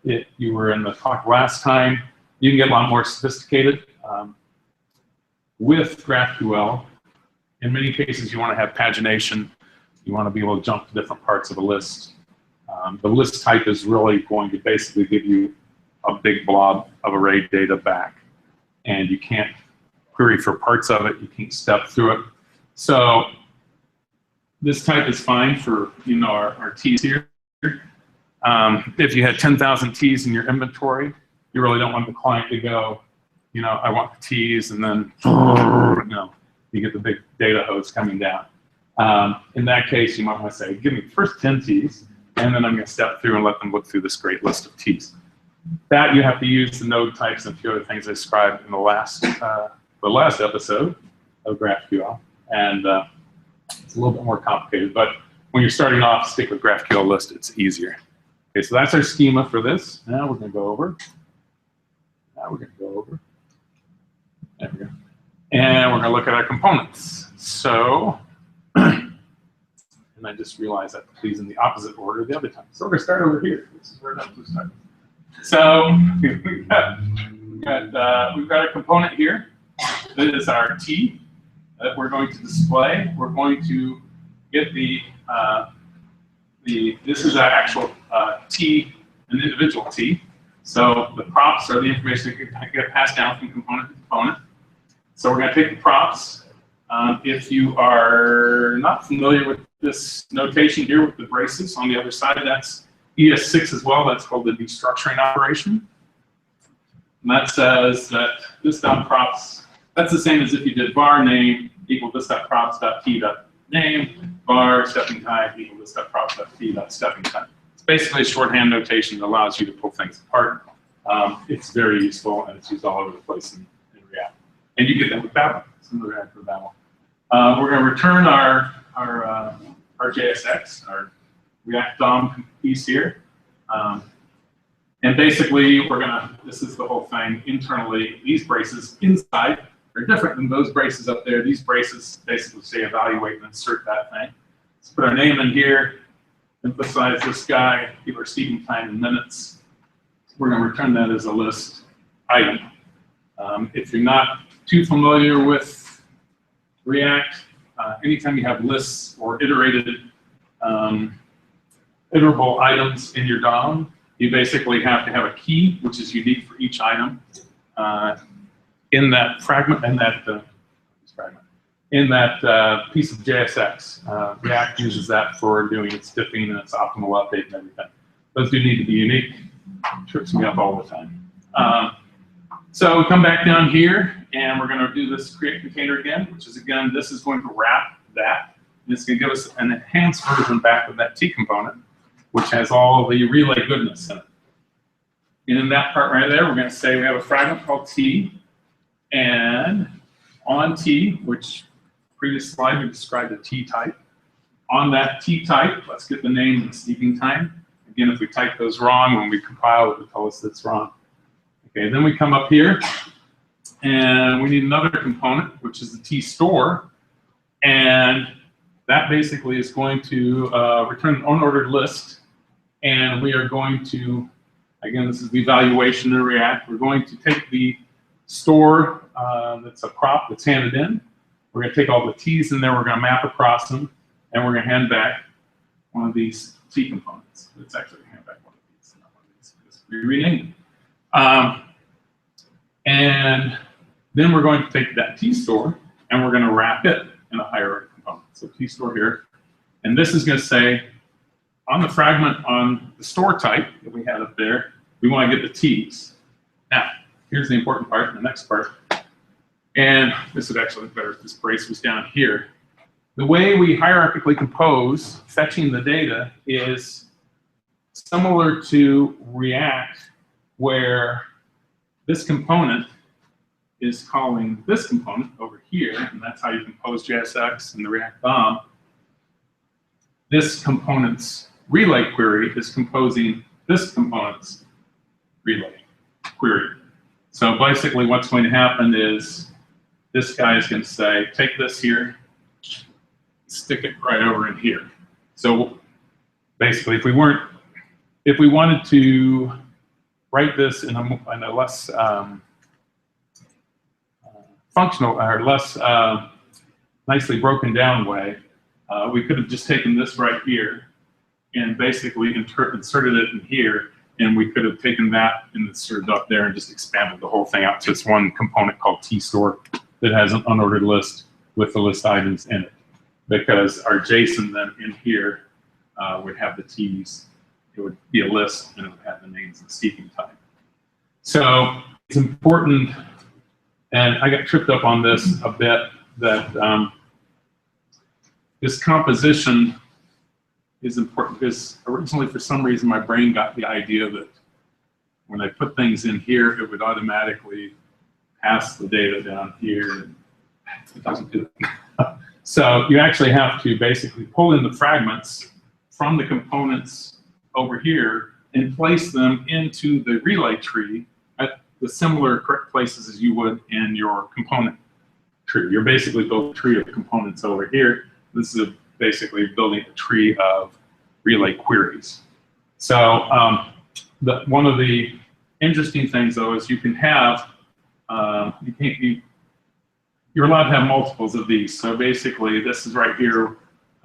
You were in the talk last time. You can get a lot more sophisticated with GraphQL. In many cases, you want to have pagination. You want to be able to jump to different parts of a list. The list type is really going to basically give you a big blob of array data back, and you can't query for parts of it. You can't step through it. So this type is fine for our T's here. If you had 10,000 T's in your inventory, you really don't want the client to go, I want the T's, and then you get the big data hose coming down. In that case, you might want to say, give me the first 10 T's, and then I'm going to step through and let them look through this great list of T's. That you have to use the node types and a few other things I described in the last episode of GraphQL, and it's a little bit more complicated. But when you're starting off, stick with GraphQL list. It's easier. Okay, so that's our schema for this. Now we're going to go over. There we go. And we're going to look at our components. So, and I just realized I put these in the opposite order the other time. So we're going to start over here. This is where that was started. So we've got a component here. That is our T that we're going to display. We're going to get this is our actual T, an individual T. So the props are the information that get passed down from component to component. So we're going to take the props. If you are not familiar with this notation here with the braces on the other side, that's ES6 as well. That's called the destructuring operation. And that says that this dot props That's the same as if you did var name equal this.props.t.name, var stepping time equal this.props.t.stepping time. It's basically a shorthand notation that allows you to pull things apart. It's very useful, and it's used all over the place in React. And you get that with Babel, similar React with Babel. We're going to return our JSX, our React DOM piece here. And basically, this is the whole thing internally. These braces inside are different than those braces up there. These braces basically say evaluate and insert that thing. Let's put our name in here, emphasize this guy, give our steeping time in minutes. We're going to return that as a list item. If you're not too familiar with React, anytime you have lists or iterable items in your DOM, you basically have to have a key, which is unique for each item in that fragment, in that piece of JSX. React uses that for doing its diffing and its optimal update and everything. Those do need to be unique. Trips me up all the time. So we come back down here, and we're going to do this create container again, which is, again, this is going to wrap that. And it's going to give us an enhanced version back of that T component, which has all the relay goodness in it. And in that part right there, we're going to say we have a fragment called T, and on T, which previous slide we described a T type. On that T type, let's get the name and steeping time. Again, if we type those wrong, when we compile it, will tell us that's wrong. Okay, then we come up here, and we need another component, which is the T store, and that basically is going to return an unordered list, and we are going to, again, this is the evaluation in React. We're going to take the store that's a prop that's handed in. We're going to take all the T's in there. We're going to map across them, and we're going to hand back one of these T components. It's actually going to hand back one of these, not one of these, because we renamed them. And then we're going to take that T store, and we're going to wrap it in a hierarchy component. So T store here, and this is going to say, on the fragment on the store type that we had up there, we want to get the T's. Now, here's the important part, the next part. And this would actually look better if this brace was down here. The way we hierarchically compose fetching the data is similar to React, where this component is calling this component over here, and that's how you compose JSX and the React DOM. This component's relay query is composing this component's relay query. So basically what's going to happen is this guy is going to say, take this here, stick it right over in here. So basically, if we wanted to write this in a less functional or less nicely broken down way, we could have just taken this right here and basically inserted it in here, and we could have taken that and inserted up there and just expanded the whole thing out to this one component called T-store that has an unordered list with the list items in it. Because our JSON then in here would have the T's. It would be a list, and it would have the names and steeping time. So it's important, and I got tripped up on this a bit, that this composition is important because originally, for some reason, my brain got the idea that when I put things in here, it would automatically pass the data down here. It doesn't do that. So you actually have to basically pull in the fragments from the components over here and place them into the relay tree at the similar correct places as you would in your component tree. You're basically building a tree of components over here. This is basically building a tree of relay queries. So one of the interesting things, though, is you can have, you're allowed to have multiples of these. So basically, this is right here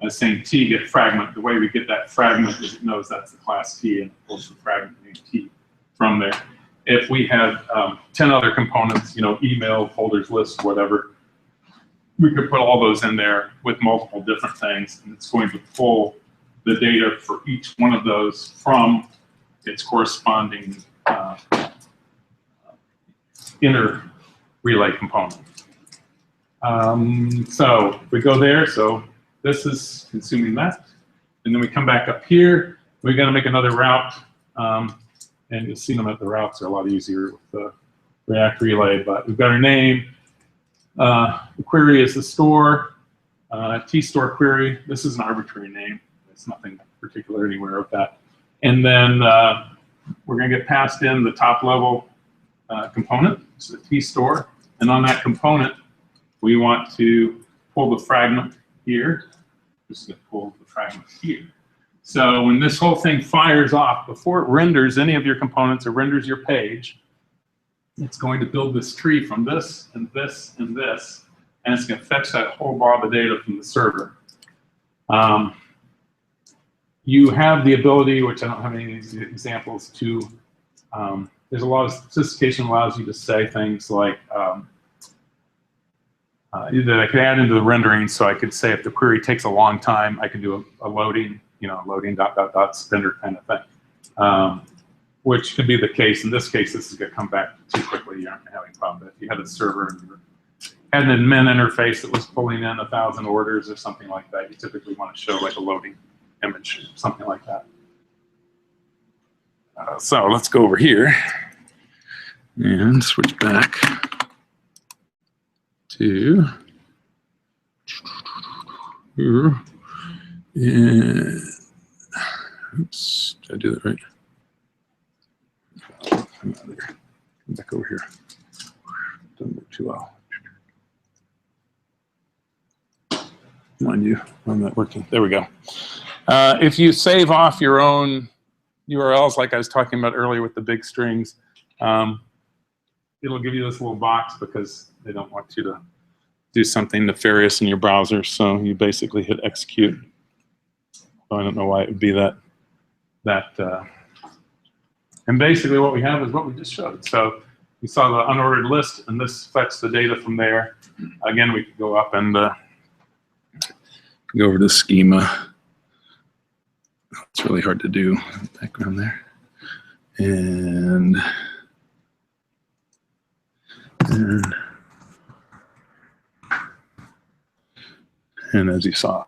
saying T get fragment. The way we get that fragment is it knows that's the class T and it pulls the fragment named T from there. If we had 10 other components, email, folders, list, whatever, we could put all those in there with multiple different things, and it's going to pull the data for each one of those from its corresponding inner relay component. So we go there, so this is consuming that. And then we come back up here, we're gonna make another route. And you'll see them at the routes are a lot easier with the React Relay, but we've got our name. The query is the store, T-store query. This is an arbitrary name. There's nothing particular anywhere with that. And then we're gonna get passed in the top level component, so the T-store. And on that component, we want to pull the fragment here. Just gonna pull the fragment here. So when this whole thing fires off, before it renders any of your components or renders your page, it's going to build this tree from this and this and this, and it's going to fetch that whole blob of data from the server. You have the ability, which I don't have any of these examples, to, there's a lot of sophistication allows you to say things like, that I could add into the rendering, so I could say if the query takes a long time, I can do a loading, loading ... spinner kind of thing, which could be the case. In this case, this is going to come back too quickly. You aren't having a problem. But if you had a server and you had an admin interface that was pulling in 1,000 orders or something like that, you typically want to show like a loading image, something like that. So let's go over here and switch back to here. And oops, did I do that right? Come back over here. Doesn't work too well. Mind you, I'm not working. There we go. If you save off your own URLs, like I was talking about earlier with the big strings, it'll give you this little box because they don't want you to do something nefarious in your browser. So you basically hit execute. I don't know why it would be that. And basically what we have is what we just showed. So we saw the unordered list, and this fetched the data from there. Again, we could go up and go over to schema. It's really hard to do. Background there. And as you saw,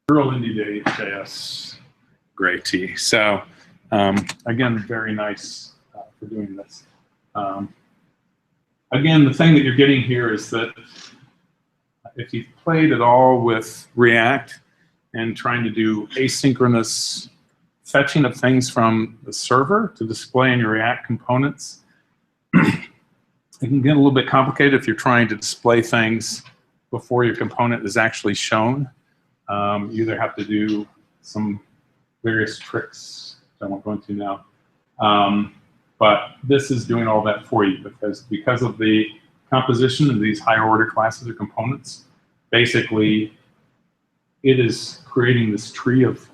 Girl Indy.js gray tee. So again, very nice for doing this. Again, the thing that you're getting here is that if you've played at all with React and trying to do asynchronous fetching of things from the server to display in your React components, it can get a little bit complicated if you're trying to display things before your component is actually shown. You either have to do some various tricks that I won't go into now. But this is doing all that for you because of the composition of these higher order classes or components. Basically, it is creating this tree of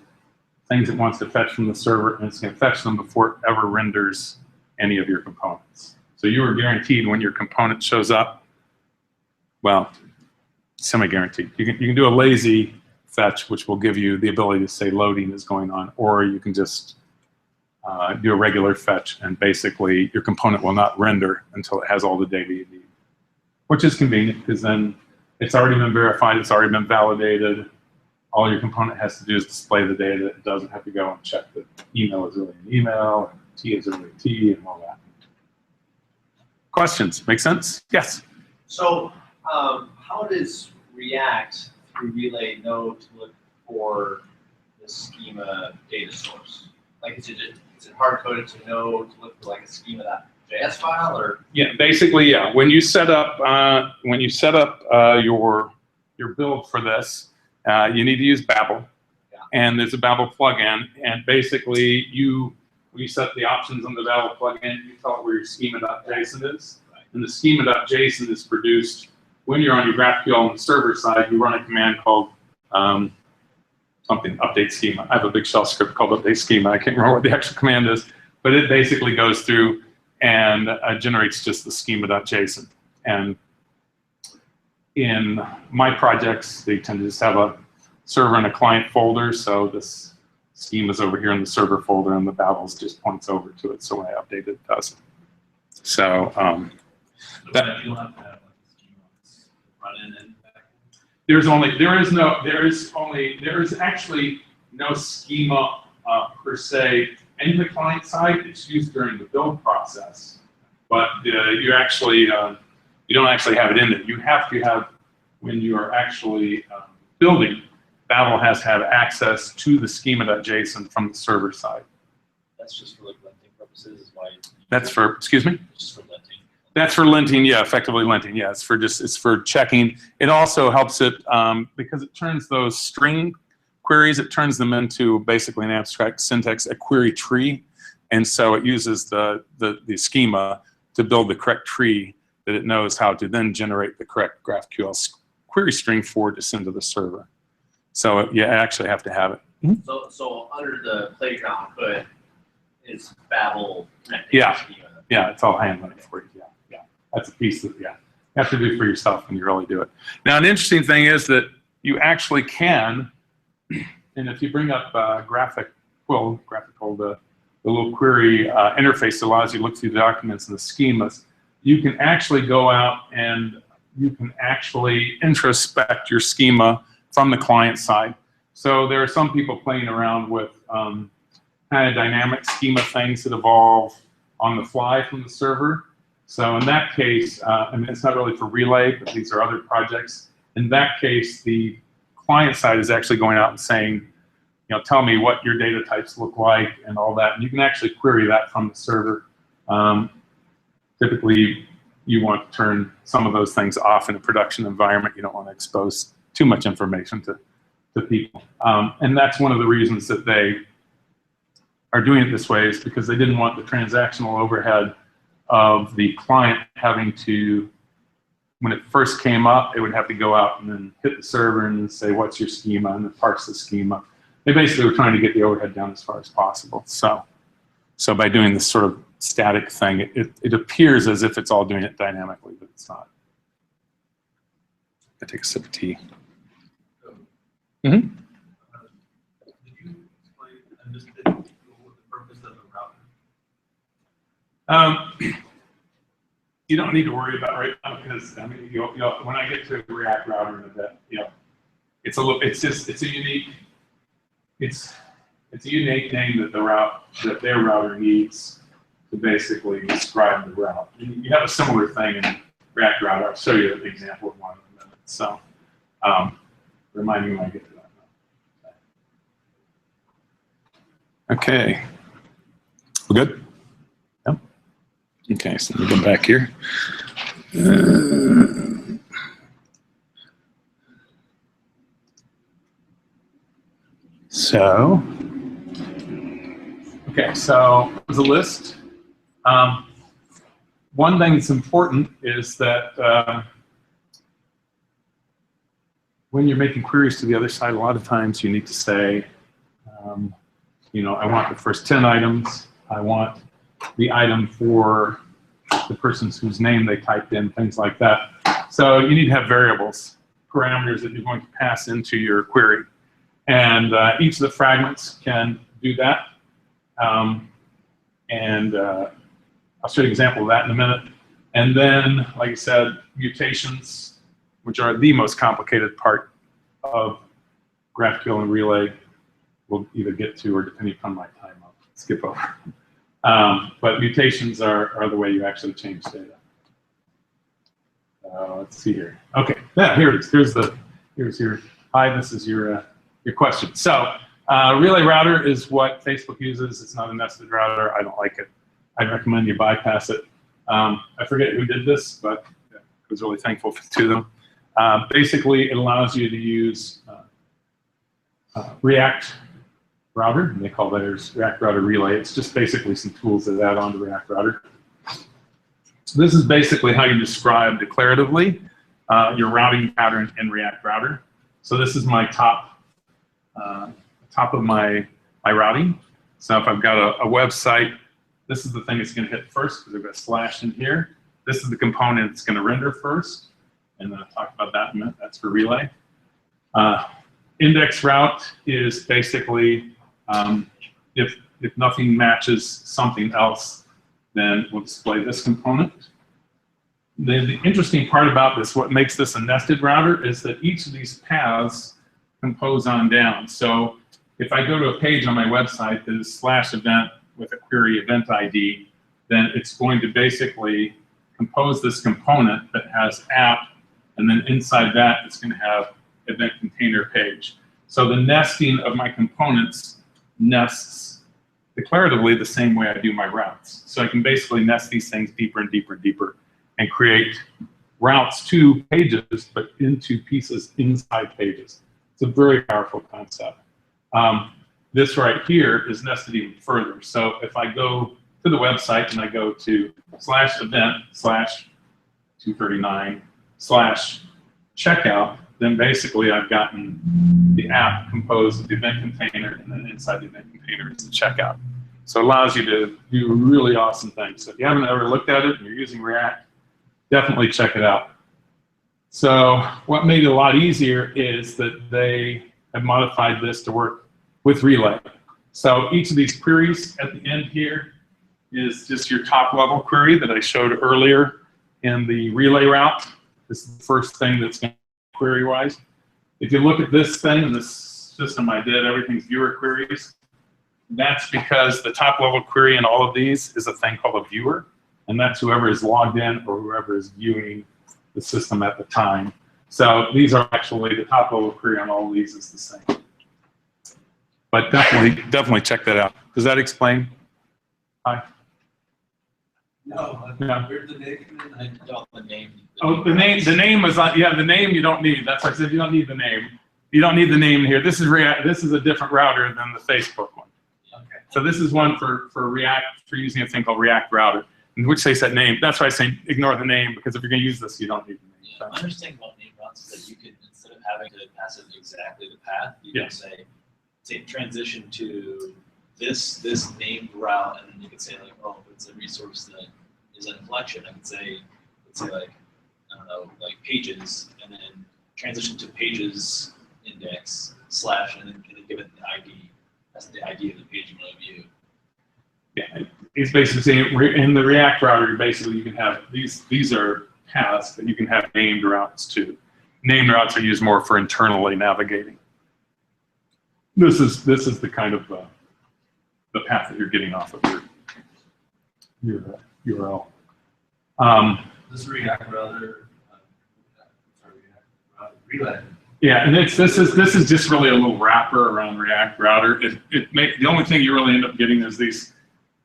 things it wants to fetch from the server, and it's going to fetch them before it ever renders any of your components. So you are guaranteed when your component shows up, well, semi-guaranteed. You can do a lazy fetch, which will give you the ability to say loading is going on, or you can just do a regular fetch, and basically your component will not render until it has all the data you need, which is convenient because then it's already been verified, it's already been validated. All your component has to do is display the data. It doesn't have to go and check that email is really an email, and T is really a T, and all that. Questions? Make sense? Yes? So how does React through Relay know to look for the schema data source? Like, is it hard-coded to know to look for like a schema.js file, or? Yeah, basically, yeah. When you set up your build for this, you need to use Babel, and there's a Babel plugin, and basically you set the options on the Babel plugin. You tell it where your schema.json is, and the schema.json is produced when you're on your GraphQL on the server side. You run a command called something update schema. I have a big shell script called update schema. I can't remember what the actual command is, but it basically goes through and generates just the schema.json. And in my projects, they tend to just have a server and a client folder. So this schema is over here in the server folder, and the Babels just points over to it. So when I update it, it does. So that you'll have to have like a schema and then back end? There is actually no schema per se in the client side. It's used during the build process, but you don't actually have it in there. You have to have, when you are actually building, Babel has to have access to the schema.json from the server side. That's just for like linting purposes, is why. That's for, excuse me? Just for linting. That's for linting, yeah, effectively linting, yeah. It's for checking. It also helps it, because it turns those string queries, it turns them into basically an abstract syntax, a query tree. And so it uses the schema to build the correct tree that it knows how to then generate the correct GraphQL query string for it to send to the server. So you actually have to have it. Mm-hmm. So under the playground hood is Babel connecting Yeah. schema. Yeah, it's all handling for you. Yeah. That's a piece that you have to do for yourself when you really do it. Now, an interesting thing is that you actually can, and if you bring up GraphQL, the little query interface that allows you to look through the documents and the schemas, you can actually go out and you can actually introspect your schema from the client side. So there are some people playing around with kind of dynamic schema things that evolve on the fly from the server. So in that case, I mean, it's not really for Relay, but these are other projects. In that case, the client side is actually going out and saying, tell me what your data types look like and all that. And you can actually query that from the server. Typically, you want to turn some of those things off in a production environment. You don't want to expose too much information to people. And that's one of the reasons that they are doing it this way, is because they didn't want the transactional overhead of the client having to, when it first came up, it would have to go out and then hit the server and say, what's your schema, and then parse the schema. They basically were trying to get the overhead down as far as possible. So by doing this sort of static thing, it appears as if it's all doing it dynamically, but it's not. I take a sip of tea. Mm-hmm. Did you explain, I just didn't know what the purpose of the router? You don't need to worry about right now, because I mean, when I get to React router in a bit, it's a unique name that their router needs to basically describe the route. You have a similar thing in React router. I'll show you an example of one in a minute. So remind me when I get to that. Okay. We're good? Yep. Okay, so let me go back here. Okay, so there's a list. One thing that's important is that when you're making queries to the other side, a lot of times you need to say, I want the first 10 items. I want the item for the person whose name they typed in, things like that. So you need to have variables, parameters that you're going to pass into your query. And each of the fragments can do that. I'll show you an example of that in a minute. And then, like I said, mutations, which are the most complicated part of GraphQL and Relay, we'll either get to, or depending upon my time, I'll skip over. But mutations are the way you actually change data. Let's see here. Okay, yeah, here it is. Here's your, hi, this is your question. So Relay router is what Facebook uses. It's not a nested router. I don't like it. I'd recommend you bypass it. I forget who did this, but I was really thankful to them. Basically, it allows you to use React router, and they call theirs React Router Relay. It's just basically some tools that add on to React Router. So this is basically how you describe declaratively your routing pattern in React Router. So this is my top of my routing. So if I've got a website, this is the thing that's going to hit first, because I've got slash in here. This is the component that's going to render first, and then I'll talk about that in a minute. That's for Relay. Index route is basically if nothing matches something else, then we'll display this component. The interesting part about this, what makes this a nested router, is that each of these paths compose on down. So if I go to a page on my website that is /event with a query event ID, then it's going to basically compose this component that has app, and then inside that it's going to have event container page. So the nesting of my components nests declaratively the same way I do my routes. So I can basically nest these things deeper and deeper and deeper and create routes to pages, but into pieces inside pages. It's a very powerful concept. This right here is nested even further. So if I go to the website and I go to /event/239/checkout, then basically I've gotten the app composed of the event container, and then inside the event container is the checkout. So it allows you to do really awesome things. So if you haven't ever looked at it and you're using React, definitely check it out. So what made it a lot easier is that they have modified this to work with Relay. So each of these queries at the end here is just your top level query that I showed earlier in the Relay route. This is the first thing that's going to be query-wise. If you look at this thing, in this system I did, everything's viewer queries. That's because the top level query in all of these is a thing called a viewer, and that's whoever is logged in or whoever is viewing the system at the time. So these are actually, the top level query on all of these is the same. But definitely check that out. Does that explain? Hi. No, Yeah. where'd the name come in? I don't the name. Oh, the name was on, yeah, the name you don't need. That's why I said you don't need the name. You don't need the name here. This is a different router than the Facebook one. Okay. So this is one for React, for using a thing called React Router, in which they said name. That's why I say ignore the name, because if you're going to use this, you don't need the name. Yeah, my understanding about name routes is that you can, instead of having to pass it exactly the path, you can say transition to this named route, and then you can say like, oh, it's a resource that is an inflection. I can say, let's say like, I don't know, like pages, and then transition to pages index / and then give it the ID. That's the ID of the page you want to view. Yeah, it's basically saying in the React router, basically you can have these are paths, but you can have named routes too. Named routes are used more for internally navigating. This is the kind of the path that you're getting off of your URL. This React router, Relay. Yeah, and this is just really a little wrapper around React router. The only thing you really end up getting is these.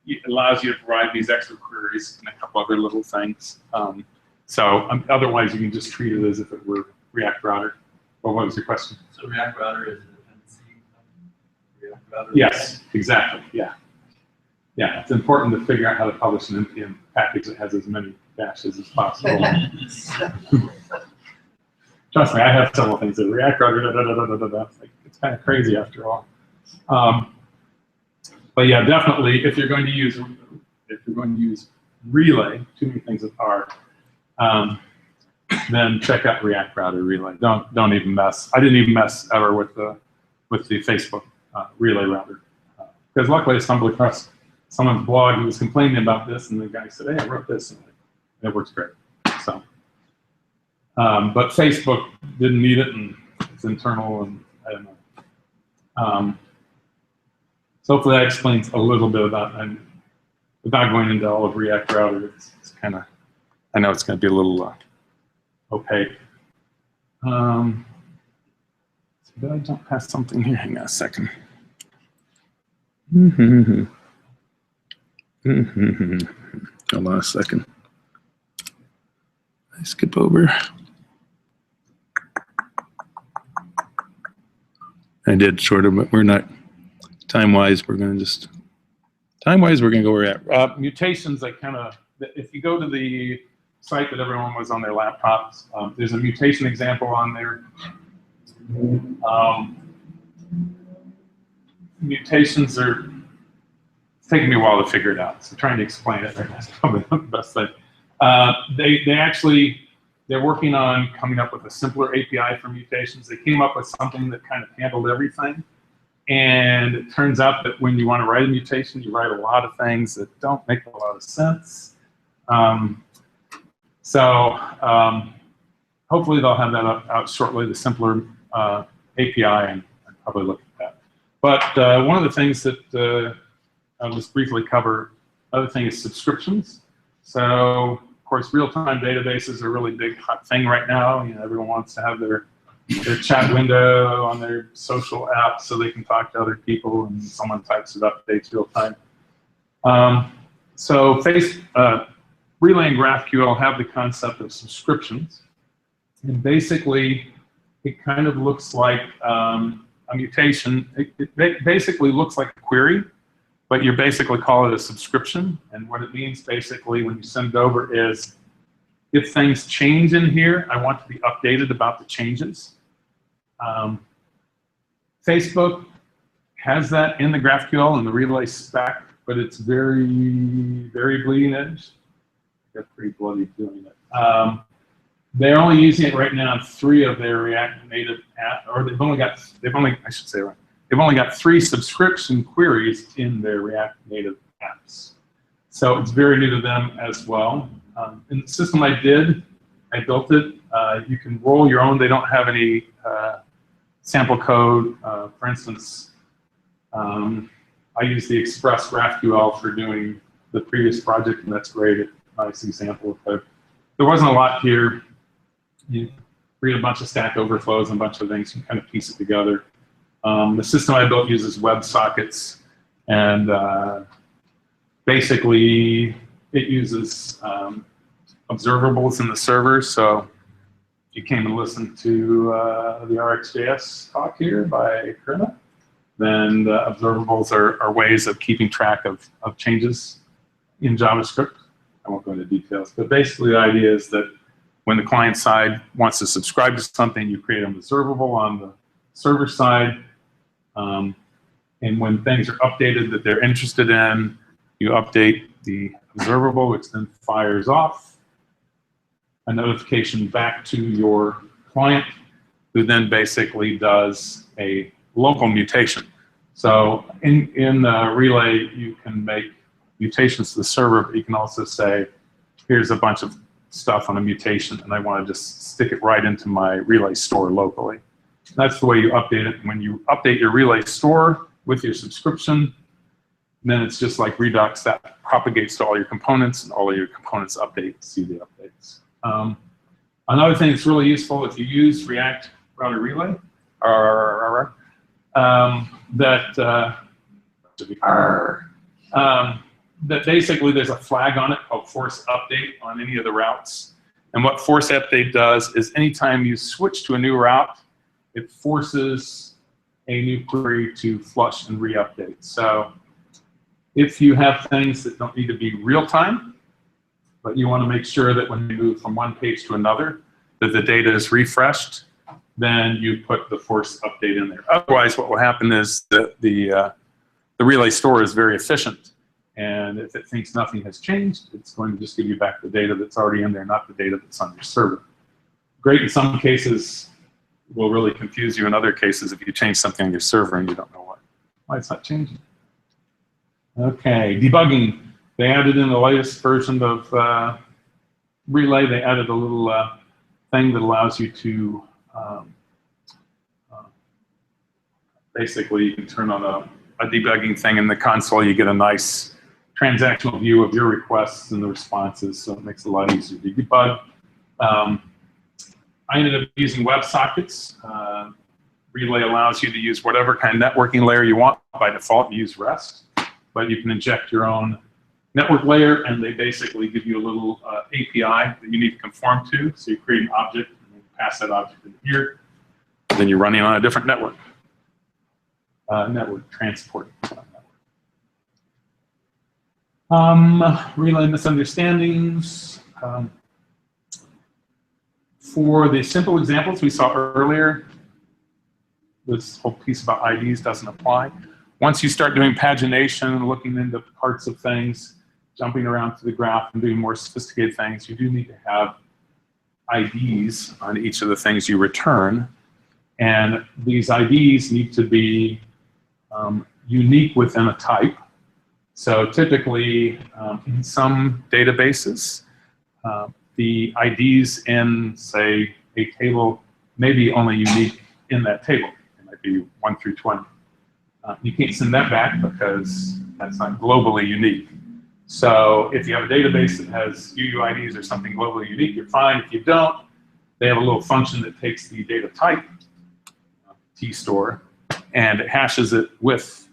It allows you to provide these extra queries and a couple other little things. Otherwise, you can just treat it as if it were React router. Well, what was your question? So React router is a dependency. React router. Yes, exactly. Yeah. Yeah, it's important to figure out how to publish an NPM package that has as many dashes as possible. Trust me, I have several things that React router, it's kind of crazy after all. But yeah, definitely, if you're going to use Relay, too many things that are, then check out React Router Relay. Don't even mess. I didn't even mess ever with the Facebook Relay router, because luckily I stumbled across someone's blog who was complaining about this, and the guy said, "Hey, I wrote this, and it works great." So, but Facebook didn't need it, and it's internal, and I don't know. So hopefully that explains a little bit about, and without going into all of React Router, it's kind of, I know it's going to be a little opaque. Did I jump past something here? Hang on a second. Hold on a second. I skip over. I did sort of, but we're not. Time-wise, we're going to go where we're at. Mutations, if you go to the site that everyone was on their laptops, there's a mutation example on there. Mutations are, it's taking me a while to figure it out, so trying to explain it is probably not the best thing. They're working on coming up with a simpler API for mutations. They came up with something that kind of handled everything. And it turns out that when you want to write a mutation, you write a lot of things that don't make a lot of sense. So hopefully they'll have that out shortly, the simpler API, and I'll probably look at that. But one of the things that I'll just briefly cover, other thing is subscriptions. So of course, real-time databases are a really big hot thing right now. You know, everyone wants to have their chat window on their social app so they can talk to other people, and someone types it updates real time. So Relay and GraphQL have the concept of subscriptions, and basically it kind of looks like a mutation. It basically looks like a query, but you basically call it a subscription. And what it means basically when you send it over is, if things change in here, I want to be updated about the changes. Facebook has that in the GraphQL and the Relay spec, but it's very, very bleeding edge. Got pretty bloody doing it. They're only using it right now on 3 of their React Native apps, or they've only got 3 subscription queries in their React Native apps. So it's very new to them as well. In the system I built it. You can roll your own. They don't have any sample code. For instance, I use the Express GraphQL for doing the previous project, and that's great. Nice example of code. There wasn't a lot here. You read a bunch of Stack Overflows and a bunch of things. You kind of piece it together. The system I built uses WebSockets, and basically it uses observables in the server. So if you came and listened to the RxJS talk here by Karina, then the observables are ways of keeping track of changes in JavaScript. I won't go into details, but basically the idea is that when the client side wants to subscribe to something, you create an observable on the server side. And when things are updated that they're interested in, you update the observable, which then fires off a notification back to your client, who then basically does a local mutation. So in Relay, you can make mutations to the server, but you can also say, here's a bunch of stuff on a mutation, and I want to just stick it right into my Relay store locally. That's the way you update it. When you update your Relay store with your subscription, then it's just like Redux, that propagates to all your components, and all of your components update, see the updates. Another thing that's really useful, if you use React Router Relay, that basically there's a flag on it called force update on any of the routes. And what force update does is anytime you switch to a new route, it forces a new query to flush and re-update. So if you have things that don't need to be real time, but you want to make sure that when you move from one page to another, that the data is refreshed, then you put the force update in there. Otherwise, what will happen is that the Relay store is very efficient. And if it thinks nothing has changed, it's going to just give you back the data that's already in there, not the data that's on your server. Great in some cases, will really confuse you in other cases if you change something on your server and you don't know why it's not changing. Okay, debugging. They added in the latest version of Relay, they added a little thing that allows you to basically you can turn on a debugging thing in the console. You get a nice transactional view of your requests and the responses, so it makes it a lot easier to debug. I ended up using WebSockets. Relay allows you to use whatever kind of networking layer you want. By default, you use REST, but you can inject your own network layer, and they basically give you a little API that you need to conform to. So you create an object, and you pass that object in here, and then you're running on a different network. Network transport. Relay misunderstandings. For the simple examples we saw earlier, this whole piece about IDs doesn't apply. Once you start doing pagination, looking into parts of things, jumping around to the graph and doing more sophisticated things, you do need to have IDs on each of the things you return. And these IDs need to be unique within a type. So typically, in some databases, the IDs in, say, a table may be only unique in that table. It might be 1 through 20. You can't send that back because that's not globally unique. So if you have a database that has UUIDs or something globally unique, you're fine. If you don't, they have a little function that takes the data type, tstore, and it hashes it with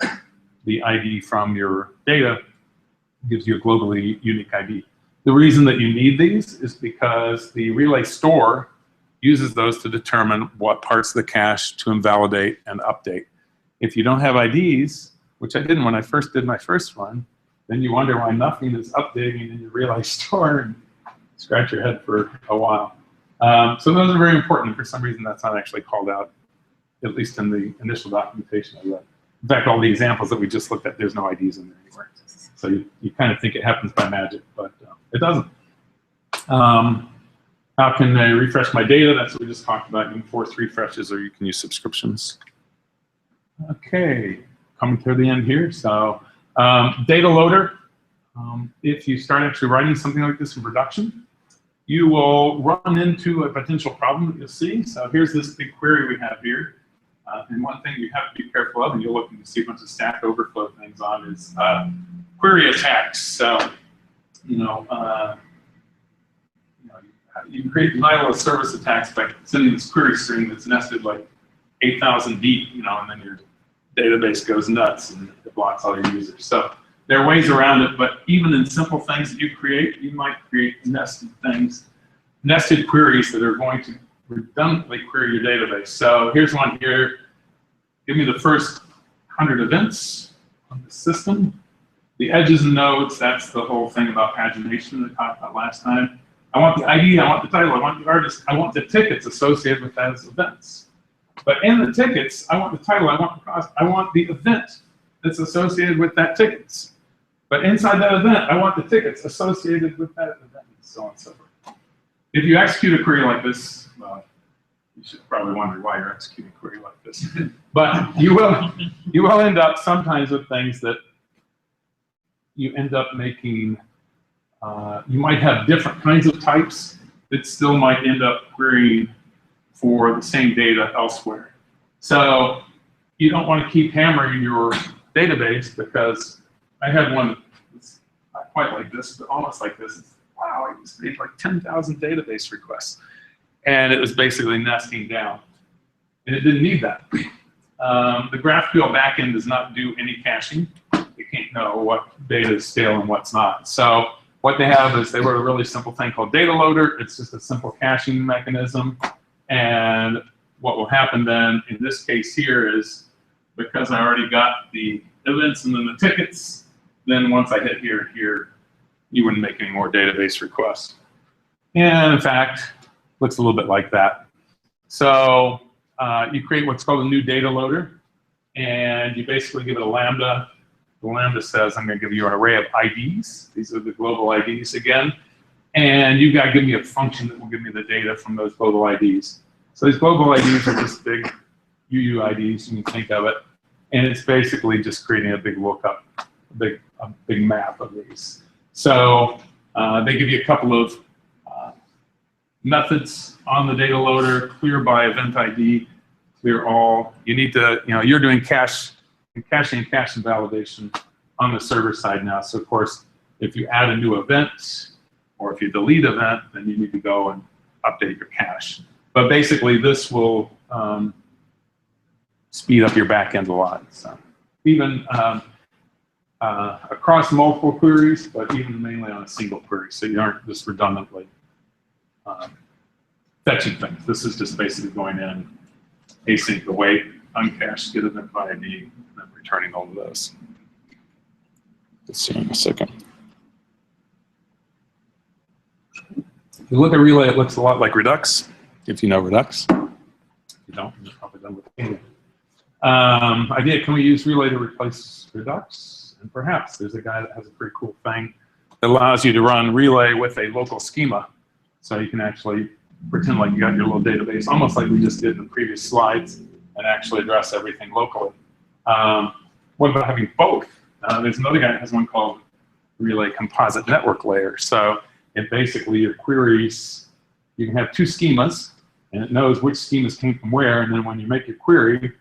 the ID from your data, gives you a globally unique ID. The reason that you need these is because the relay store uses those to determine what parts of the cache to invalidate and update. If you don't have IDs, which I didn't when I first did my first one, then you wonder why nothing is updating in your relay store and scratch your head for a while. So those are very important. For some reason, that's not actually called out, at least in the initial documentation I read. In fact, all the examples that we just looked at, there's no IDs in there anywhere. So you kind of think it happens by magic, but it doesn't. How can I refresh my data? That's what we just talked about. You can force refreshes or you can use subscriptions. Okay, coming to the end here. So data loader, if you start actually writing something like this in production, you will run into a potential problem that you'll see. So here's this big query we have here. And one thing you have to be careful of, and you'll look and see a bunch of Stack Overflow things on, is query attacks. So, you can create denial of service attacks by sending this query string that's nested like 8,000 deep, and then your database goes nuts and it blocks all your users. So there are ways around it, but even in simple things that you create, you might create nested things, nested queries that are going to redundantly query your database. So here's one here. Give me the first 100 events of the system. The edges and nodes, that's the whole thing about pagination that I talked about last time. I want the ID, I want the title, I want the artist, I want the tickets associated with that as events. But in the tickets, I want the title, I want the cost, I want the event that's associated with that tickets. But inside that event, I want the tickets associated with that event, and so on and so forth. If you execute a query like this, well, you should probably wonder why you're executing a query like this. But you will end up sometimes with things that you end up making. You might have different kinds of types that still might end up querying for the same data elsewhere. So you don't want to keep hammering your database, because I had one that's not quite like this, but almost like this. Wow, I just made like 10,000 database requests. And it was basically nesting down. And it didn't need that. The GraphQL backend does not do any caching. It can't know what data is stale and what's not. So what they have is they wrote a really simple thing called data loader. It's just a simple caching mechanism. And what will happen then in this case here is, because I already got the events and then the tickets, then once I hit here, you wouldn't make any more database requests. And in fact, looks a little bit like that. So you create what's called a new data loader, and you basically give it a lambda. The lambda says, I'm going to give you an array of IDs. These are the global IDs again. And you've got to give me a function that will give me the data from those global IDs. So these global IDs are just big UUIDs, you can think of it. And it's basically just creating a big lookup, a big map of these. So they give you a couple of methods on the data loader: clear by event ID, clear all. You need to, you're doing caching and cache invalidation on the server side now. So of course, if you add a new event or if you delete event, then you need to go and update your cache. But basically, this will speed up your backend a lot. So even across multiple queries, but even mainly on a single query, so you aren't just redundantly fetching things. This is just basically going in, async await, uncached, get event by ID, and then returning all of those. Let's see in a second. If you look at Relay, it looks a lot like Redux. If you know Redux. If you don't, you're probably done with it. Idea, can we use Relay to replace Redux? And perhaps there's a guy that has a pretty cool thing that allows you to run Relay with a local schema. So you can actually pretend like you got your little database, almost like we just did in the previous slides, and actually address everything locally. What about having both? There's another guy that has one called Relay Composite Network Layer. So And basically your queries, you can have two schemas, and it knows which schemas came from where, and then when you make your query,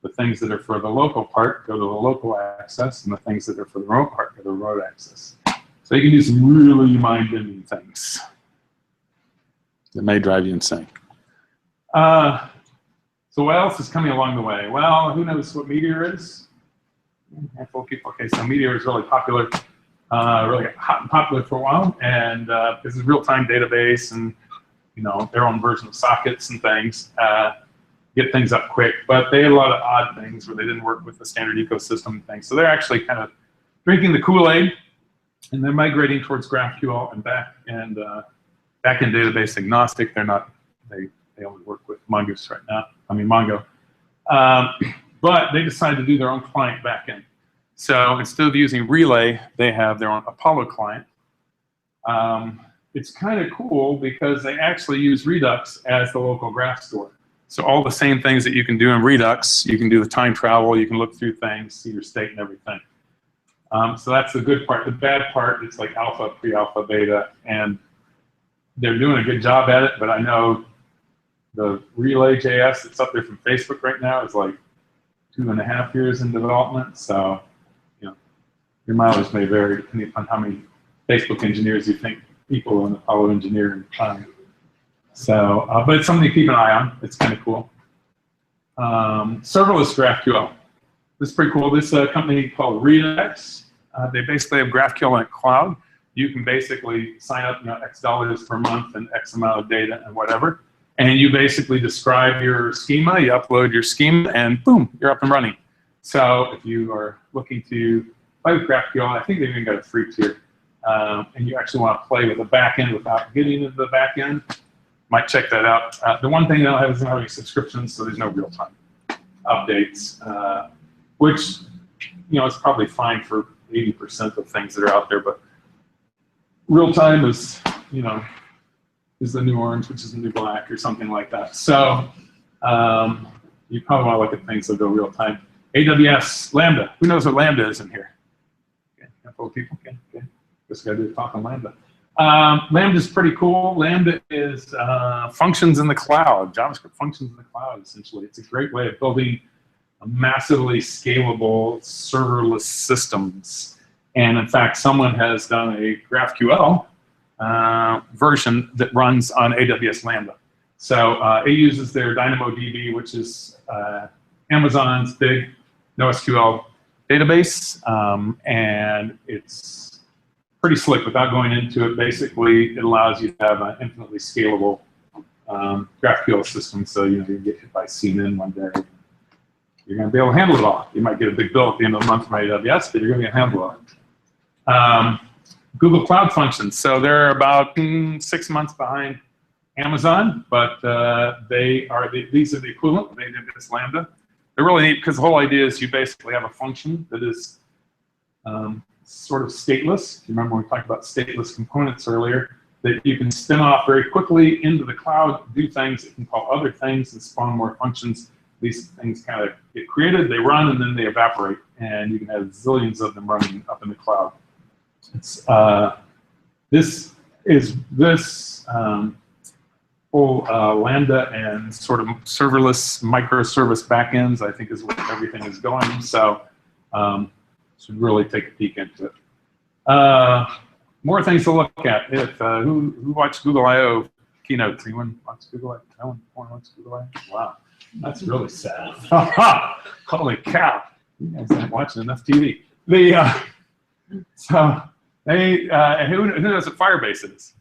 the things that are for the local part go to the local access, and the things that are for the remote part go to the remote access. So you can do some really mind-bending things. That may drive you insane. So what else is coming along the way? Well, who knows what Meteor is? A handful of people. Okay, so Meteor is really popular, really got hot and popular for a while, and this is a real-time database, and their own version of sockets and things. Get things up quick, but they had a lot of odd things where they didn't work with the standard ecosystem and things. So they're actually kind of drinking the Kool-Aid, and they're migrating towards GraphQL and back-end database agnostic. They're not. They only work with Mongoose right now. I mean Mongo, but they decided to do their own client backend. So instead of using Relay, they have their own Apollo client. It's kind of cool because they actually use Redux as the local graph store. So all the same things that you can do in Redux, you can do the time travel, you can look through things, see your state and everything. So that's the good part. The bad part, it's like alpha, pre-alpha, beta, and they're doing a good job at it, but I know the Relay.js that's up there from Facebook right now is like 2.5 years in development. So, your mileage may vary depending upon how many Facebook engineers you think people in Apollo engineering time. So, but it's something to keep an eye on. It's kind of cool. Serverless GraphQL. This is pretty cool. This company called Redux. They basically have GraphQL in a cloud. You can basically sign up, X dollars per month and X amount of data and whatever. And you basically describe your schema, you upload your schema, and boom, you're up and running. So if you are looking to play with GraphQL, I think they've even got a free tier, and you actually want to play with the backend without getting into the backend, might check that out. The one thing they don't have is not any subscriptions, so there's no real-time updates, which is probably fine for 80% of things that are out there, but real-time is is the new orange, which is the new black, or something like that. So you probably want to look at things that go real time. AWS Lambda. Who knows what Lambda is in here? Okay, a couple of people. Okay. Just got to do a talk on Lambda. Lambda is pretty cool. Lambda is functions in the cloud, JavaScript functions in the cloud, essentially. It's a great way of building a massively scalable serverless systems. And in fact, someone has done a GraphQL version that runs on AWS Lambda. So it uses their DynamoDB, which is Amazon's big NoSQL database, and it's pretty slick without going into it. Basically, it allows you to have an infinitely scalable GraphQL system, so you get hit by CNN one day. You're going to be able to handle it all. You might get a big bill at the end of the month from AWS, but you're going to handle it. Google Cloud Functions. So they're about 6 months behind Amazon, but these are the equivalent of AWS Lambda. They're really neat because the whole idea is you basically have a function that is sort of stateless. If you remember when we talked about stateless components earlier, that you can spin off very quickly into the cloud, do things, it can call other things and spawn more functions. These things kind of get created, they run, and then they evaporate, and you can have zillions of them running up in the cloud. It's, this whole Lambda and sort of serverless microservice backends, I think, is where everything is going. So should really take a peek into it. More things to look at. If who watched Google I/O keynotes? Anyone watch Google I/O? No one watched Google I/O? Wow, that's really sad. Holy cow! You guys aren't watching enough TV. So they who knows what Firebase is?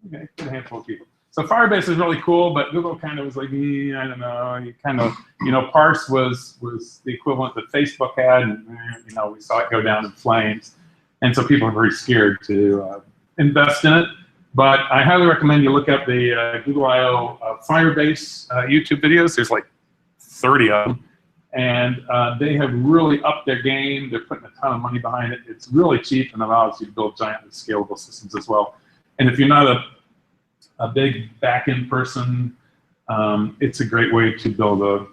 Okay, good handful of people. So Firebase is really cool, but Google kind of was like, I don't know. You kind of, Parse was the equivalent that Facebook had, and we saw it go down in flames, and so people are very scared to invest in it. But I highly recommend you look up the Google I/O Firebase YouTube videos. There's like 30 of them, and they have really upped their game. They're putting a ton of money behind it. It's really cheap and allows you to build giant scalable systems as well. And if you're not a big back-end person, it's a great way to build a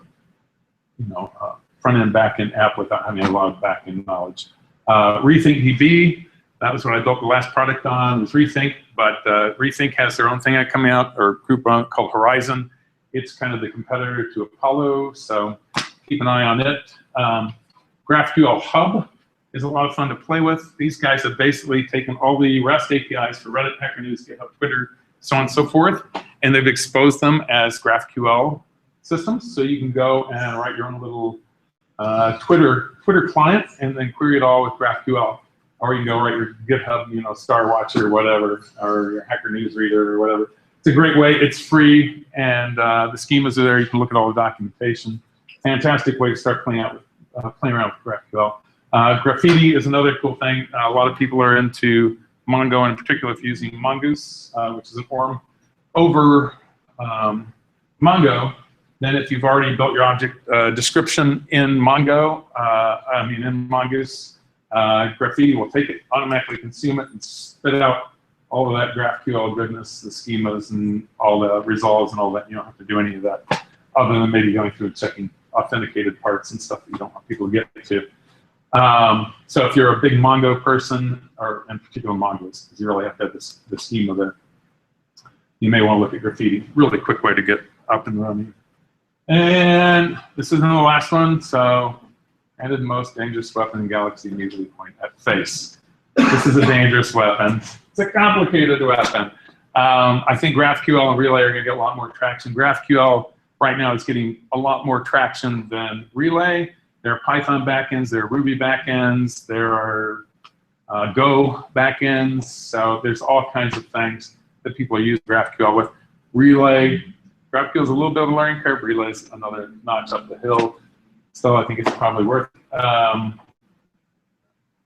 front-end, back-end app without having a lot of back-end knowledge. RethinkDB, That was what I built the last product on, was Rethink, but Rethink has their own thing coming out, or group called Horizon. It's kind of the competitor to Apollo, so keep an eye on it. GraphQL Hub is a lot of fun to play with. These guys have basically taken all the REST APIs for Reddit, Hacker News, GitHub, Twitter, so on and so forth, and they've exposed them as GraphQL systems. So you can go and write your own little Twitter client and then query it all with GraphQL. Or you can go write your GitHub, Star Watcher or whatever, or your Hacker News Reader or whatever. It's a great way. It's free, and the schemas are there. You can look at all the documentation. Fantastic way to start playing around with GraphQL. Graffiti is another cool thing. A lot of people are into Mongo, and in particular, if you're using Mongoose, which is an ORM over Mongo. Then if you've already built your object description in Mongo, in Mongoose, Graffiti will take it, automatically consume it, and spit out all of that GraphQL goodness, the schemas, and all the resolves and all that. You don't have to do any of that, other than maybe going through and checking authenticated parts and stuff that you don't want people to get to. So if you're a big Mongo person, or in particular Mongoose, because you really have to have the schema there, you may want to look at Graffiti. Really quick way to get up and running. And this isn't the last one, so and the most dangerous weapon in Galaxy immediately point at face. This is a dangerous weapon. It's a complicated weapon. I think GraphQL and Relay are going to get a lot more traction. GraphQL right now is getting a lot more traction than Relay. There are Python backends, there are Ruby backends, there are Go backends. So there's all kinds of things that people use GraphQL with. Relay, GraphQL is a little bit of a learning curve. Relay is another notch up the hill. So I think it's probably worth it.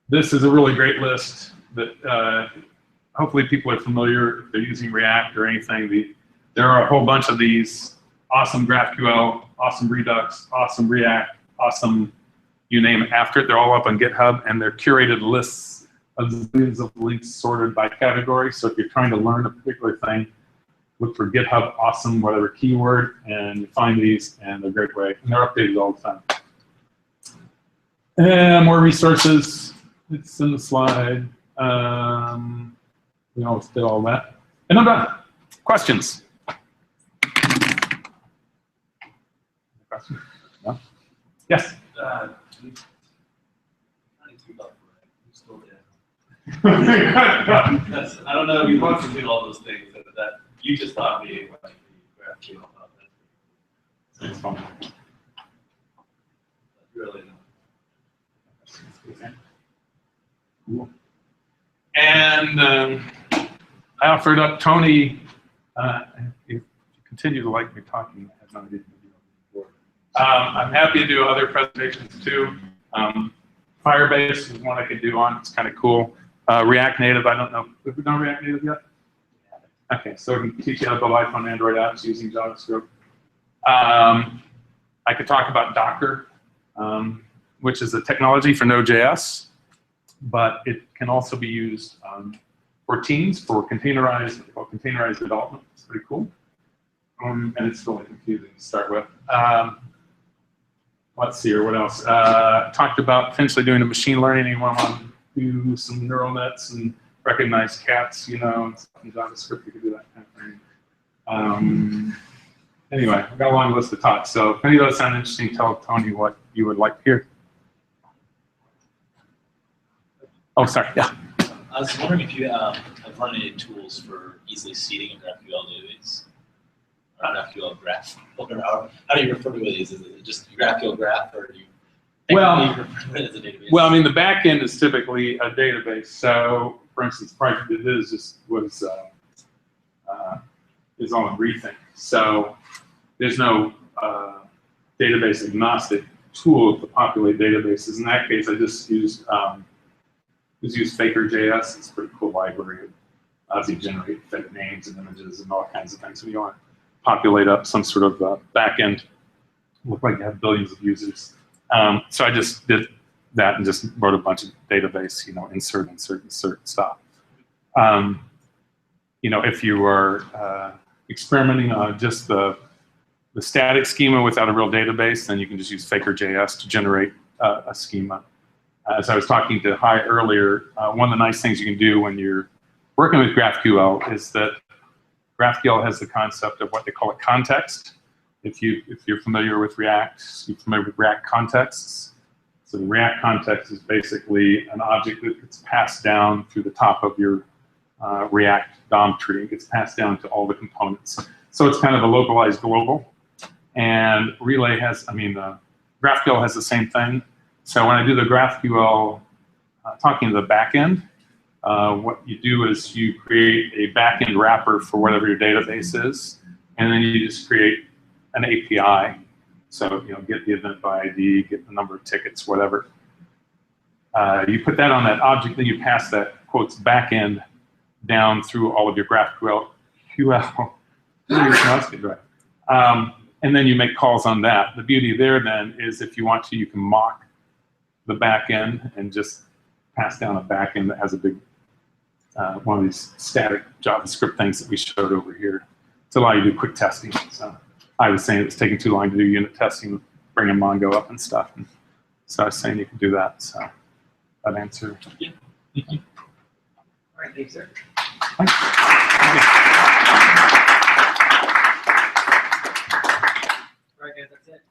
This is a really great list that hopefully people are familiar if they're using React or anything. There are a whole bunch of these awesome GraphQL, awesome Redux, awesome React, awesome, you name it after it. They're all up on GitHub, and they're curated lists of zillions of links sorted by category. So if you're trying to learn a particular thing, look for GitHub awesome, whatever keyword, and you find these, and they're a great way. And they're updated all the time. And more resources. It's in the slide. We almost did all that. And I'm done. Questions? Questions? No? Yes? I don't know if you want to do all those things that you just taught me like the GraphQL. It's fun. Really not. Cool. And I offered up Tony. If you continue to like me talking, I have no idea what to do. I'm happy to do other presentations too. Firebase is one I could do on. It's kind of cool. React Native, I don't know. Have we done React Native yet? Okay, so we can teach you how to build iPhone, Android apps using JavaScript. I could talk about Docker, which is a technology for Node.js, but it can also be used for teams for containerized development. It's pretty cool. And it's really confusing to start with. Let's see here, what else? Talked about potentially doing a machine learning. You want to do some neural nets and recognize cats, and stuff in JavaScript, you could do that kind of thing. Anyway, I've got a long list of talks, so if any of those sound interesting, tell Tony what you would like to hear. Oh, sorry, yeah. I was wondering if you have run any tools for easily seeding a GraphQL database? Or GraphQL graph? How do you refer to these? Is it just GraphQL graph, or do you refer to it as a database? Well, I mean, the back end is typically a database. So, for instance, project it is on Rethink. So there's no database agnostic tool to populate databases. In that case, I just used Faker.js. It's a pretty cool library. Allows you to generate fake names and images and all kinds of things. So you want to populate up some sort of back end. Look like you have billions of users. So I just did that and just wrote a bunch of database, insert, stop. If you are experimenting on just the static schema without a real database, then you can just use Faker.js to generate a schema. as I was talking to Hai earlier, one of the nice things you can do when you're working with GraphQL is that GraphQL has the concept of what they call a context. If you're familiar with React, you're familiar with React contexts. So the React context is basically an object that gets passed down through the top of your React DOM tree. It gets passed down to all the components. So it's kind of a localized global. And Relay has, GraphQL has the same thing. So when I do the GraphQL talking to the backend, what you do is you create a backend wrapper for whatever your database is, and then you just create an API. So get the event by ID, get the number of tickets, whatever. You put that on that object, then you pass that quotes backend down through all of your GraphQL. And then you make calls on that. The beauty there then is if you want to, you can mock the backend and just pass down a backend that has a big, one of these static JavaScript things that we showed over here to allow you to do quick testing. So I was saying it was taking too long to do unit testing, bringing Mongo up and stuff. And so I was saying you can do that. So that answer. Yeah. All right, thanks, sir. Thanks. All right, guys, that's it.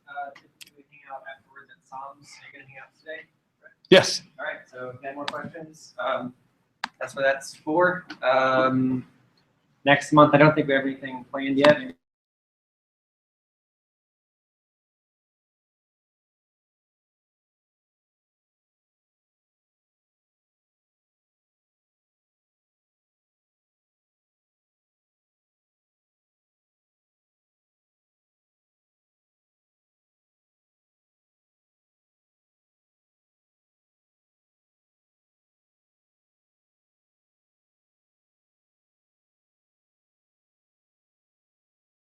We hang out afterwards at Psalms. Are you going to hang out today? Yes. All right, so if you have more questions, that's what that's for. Next month, I don't think we have anything planned yet. Maybe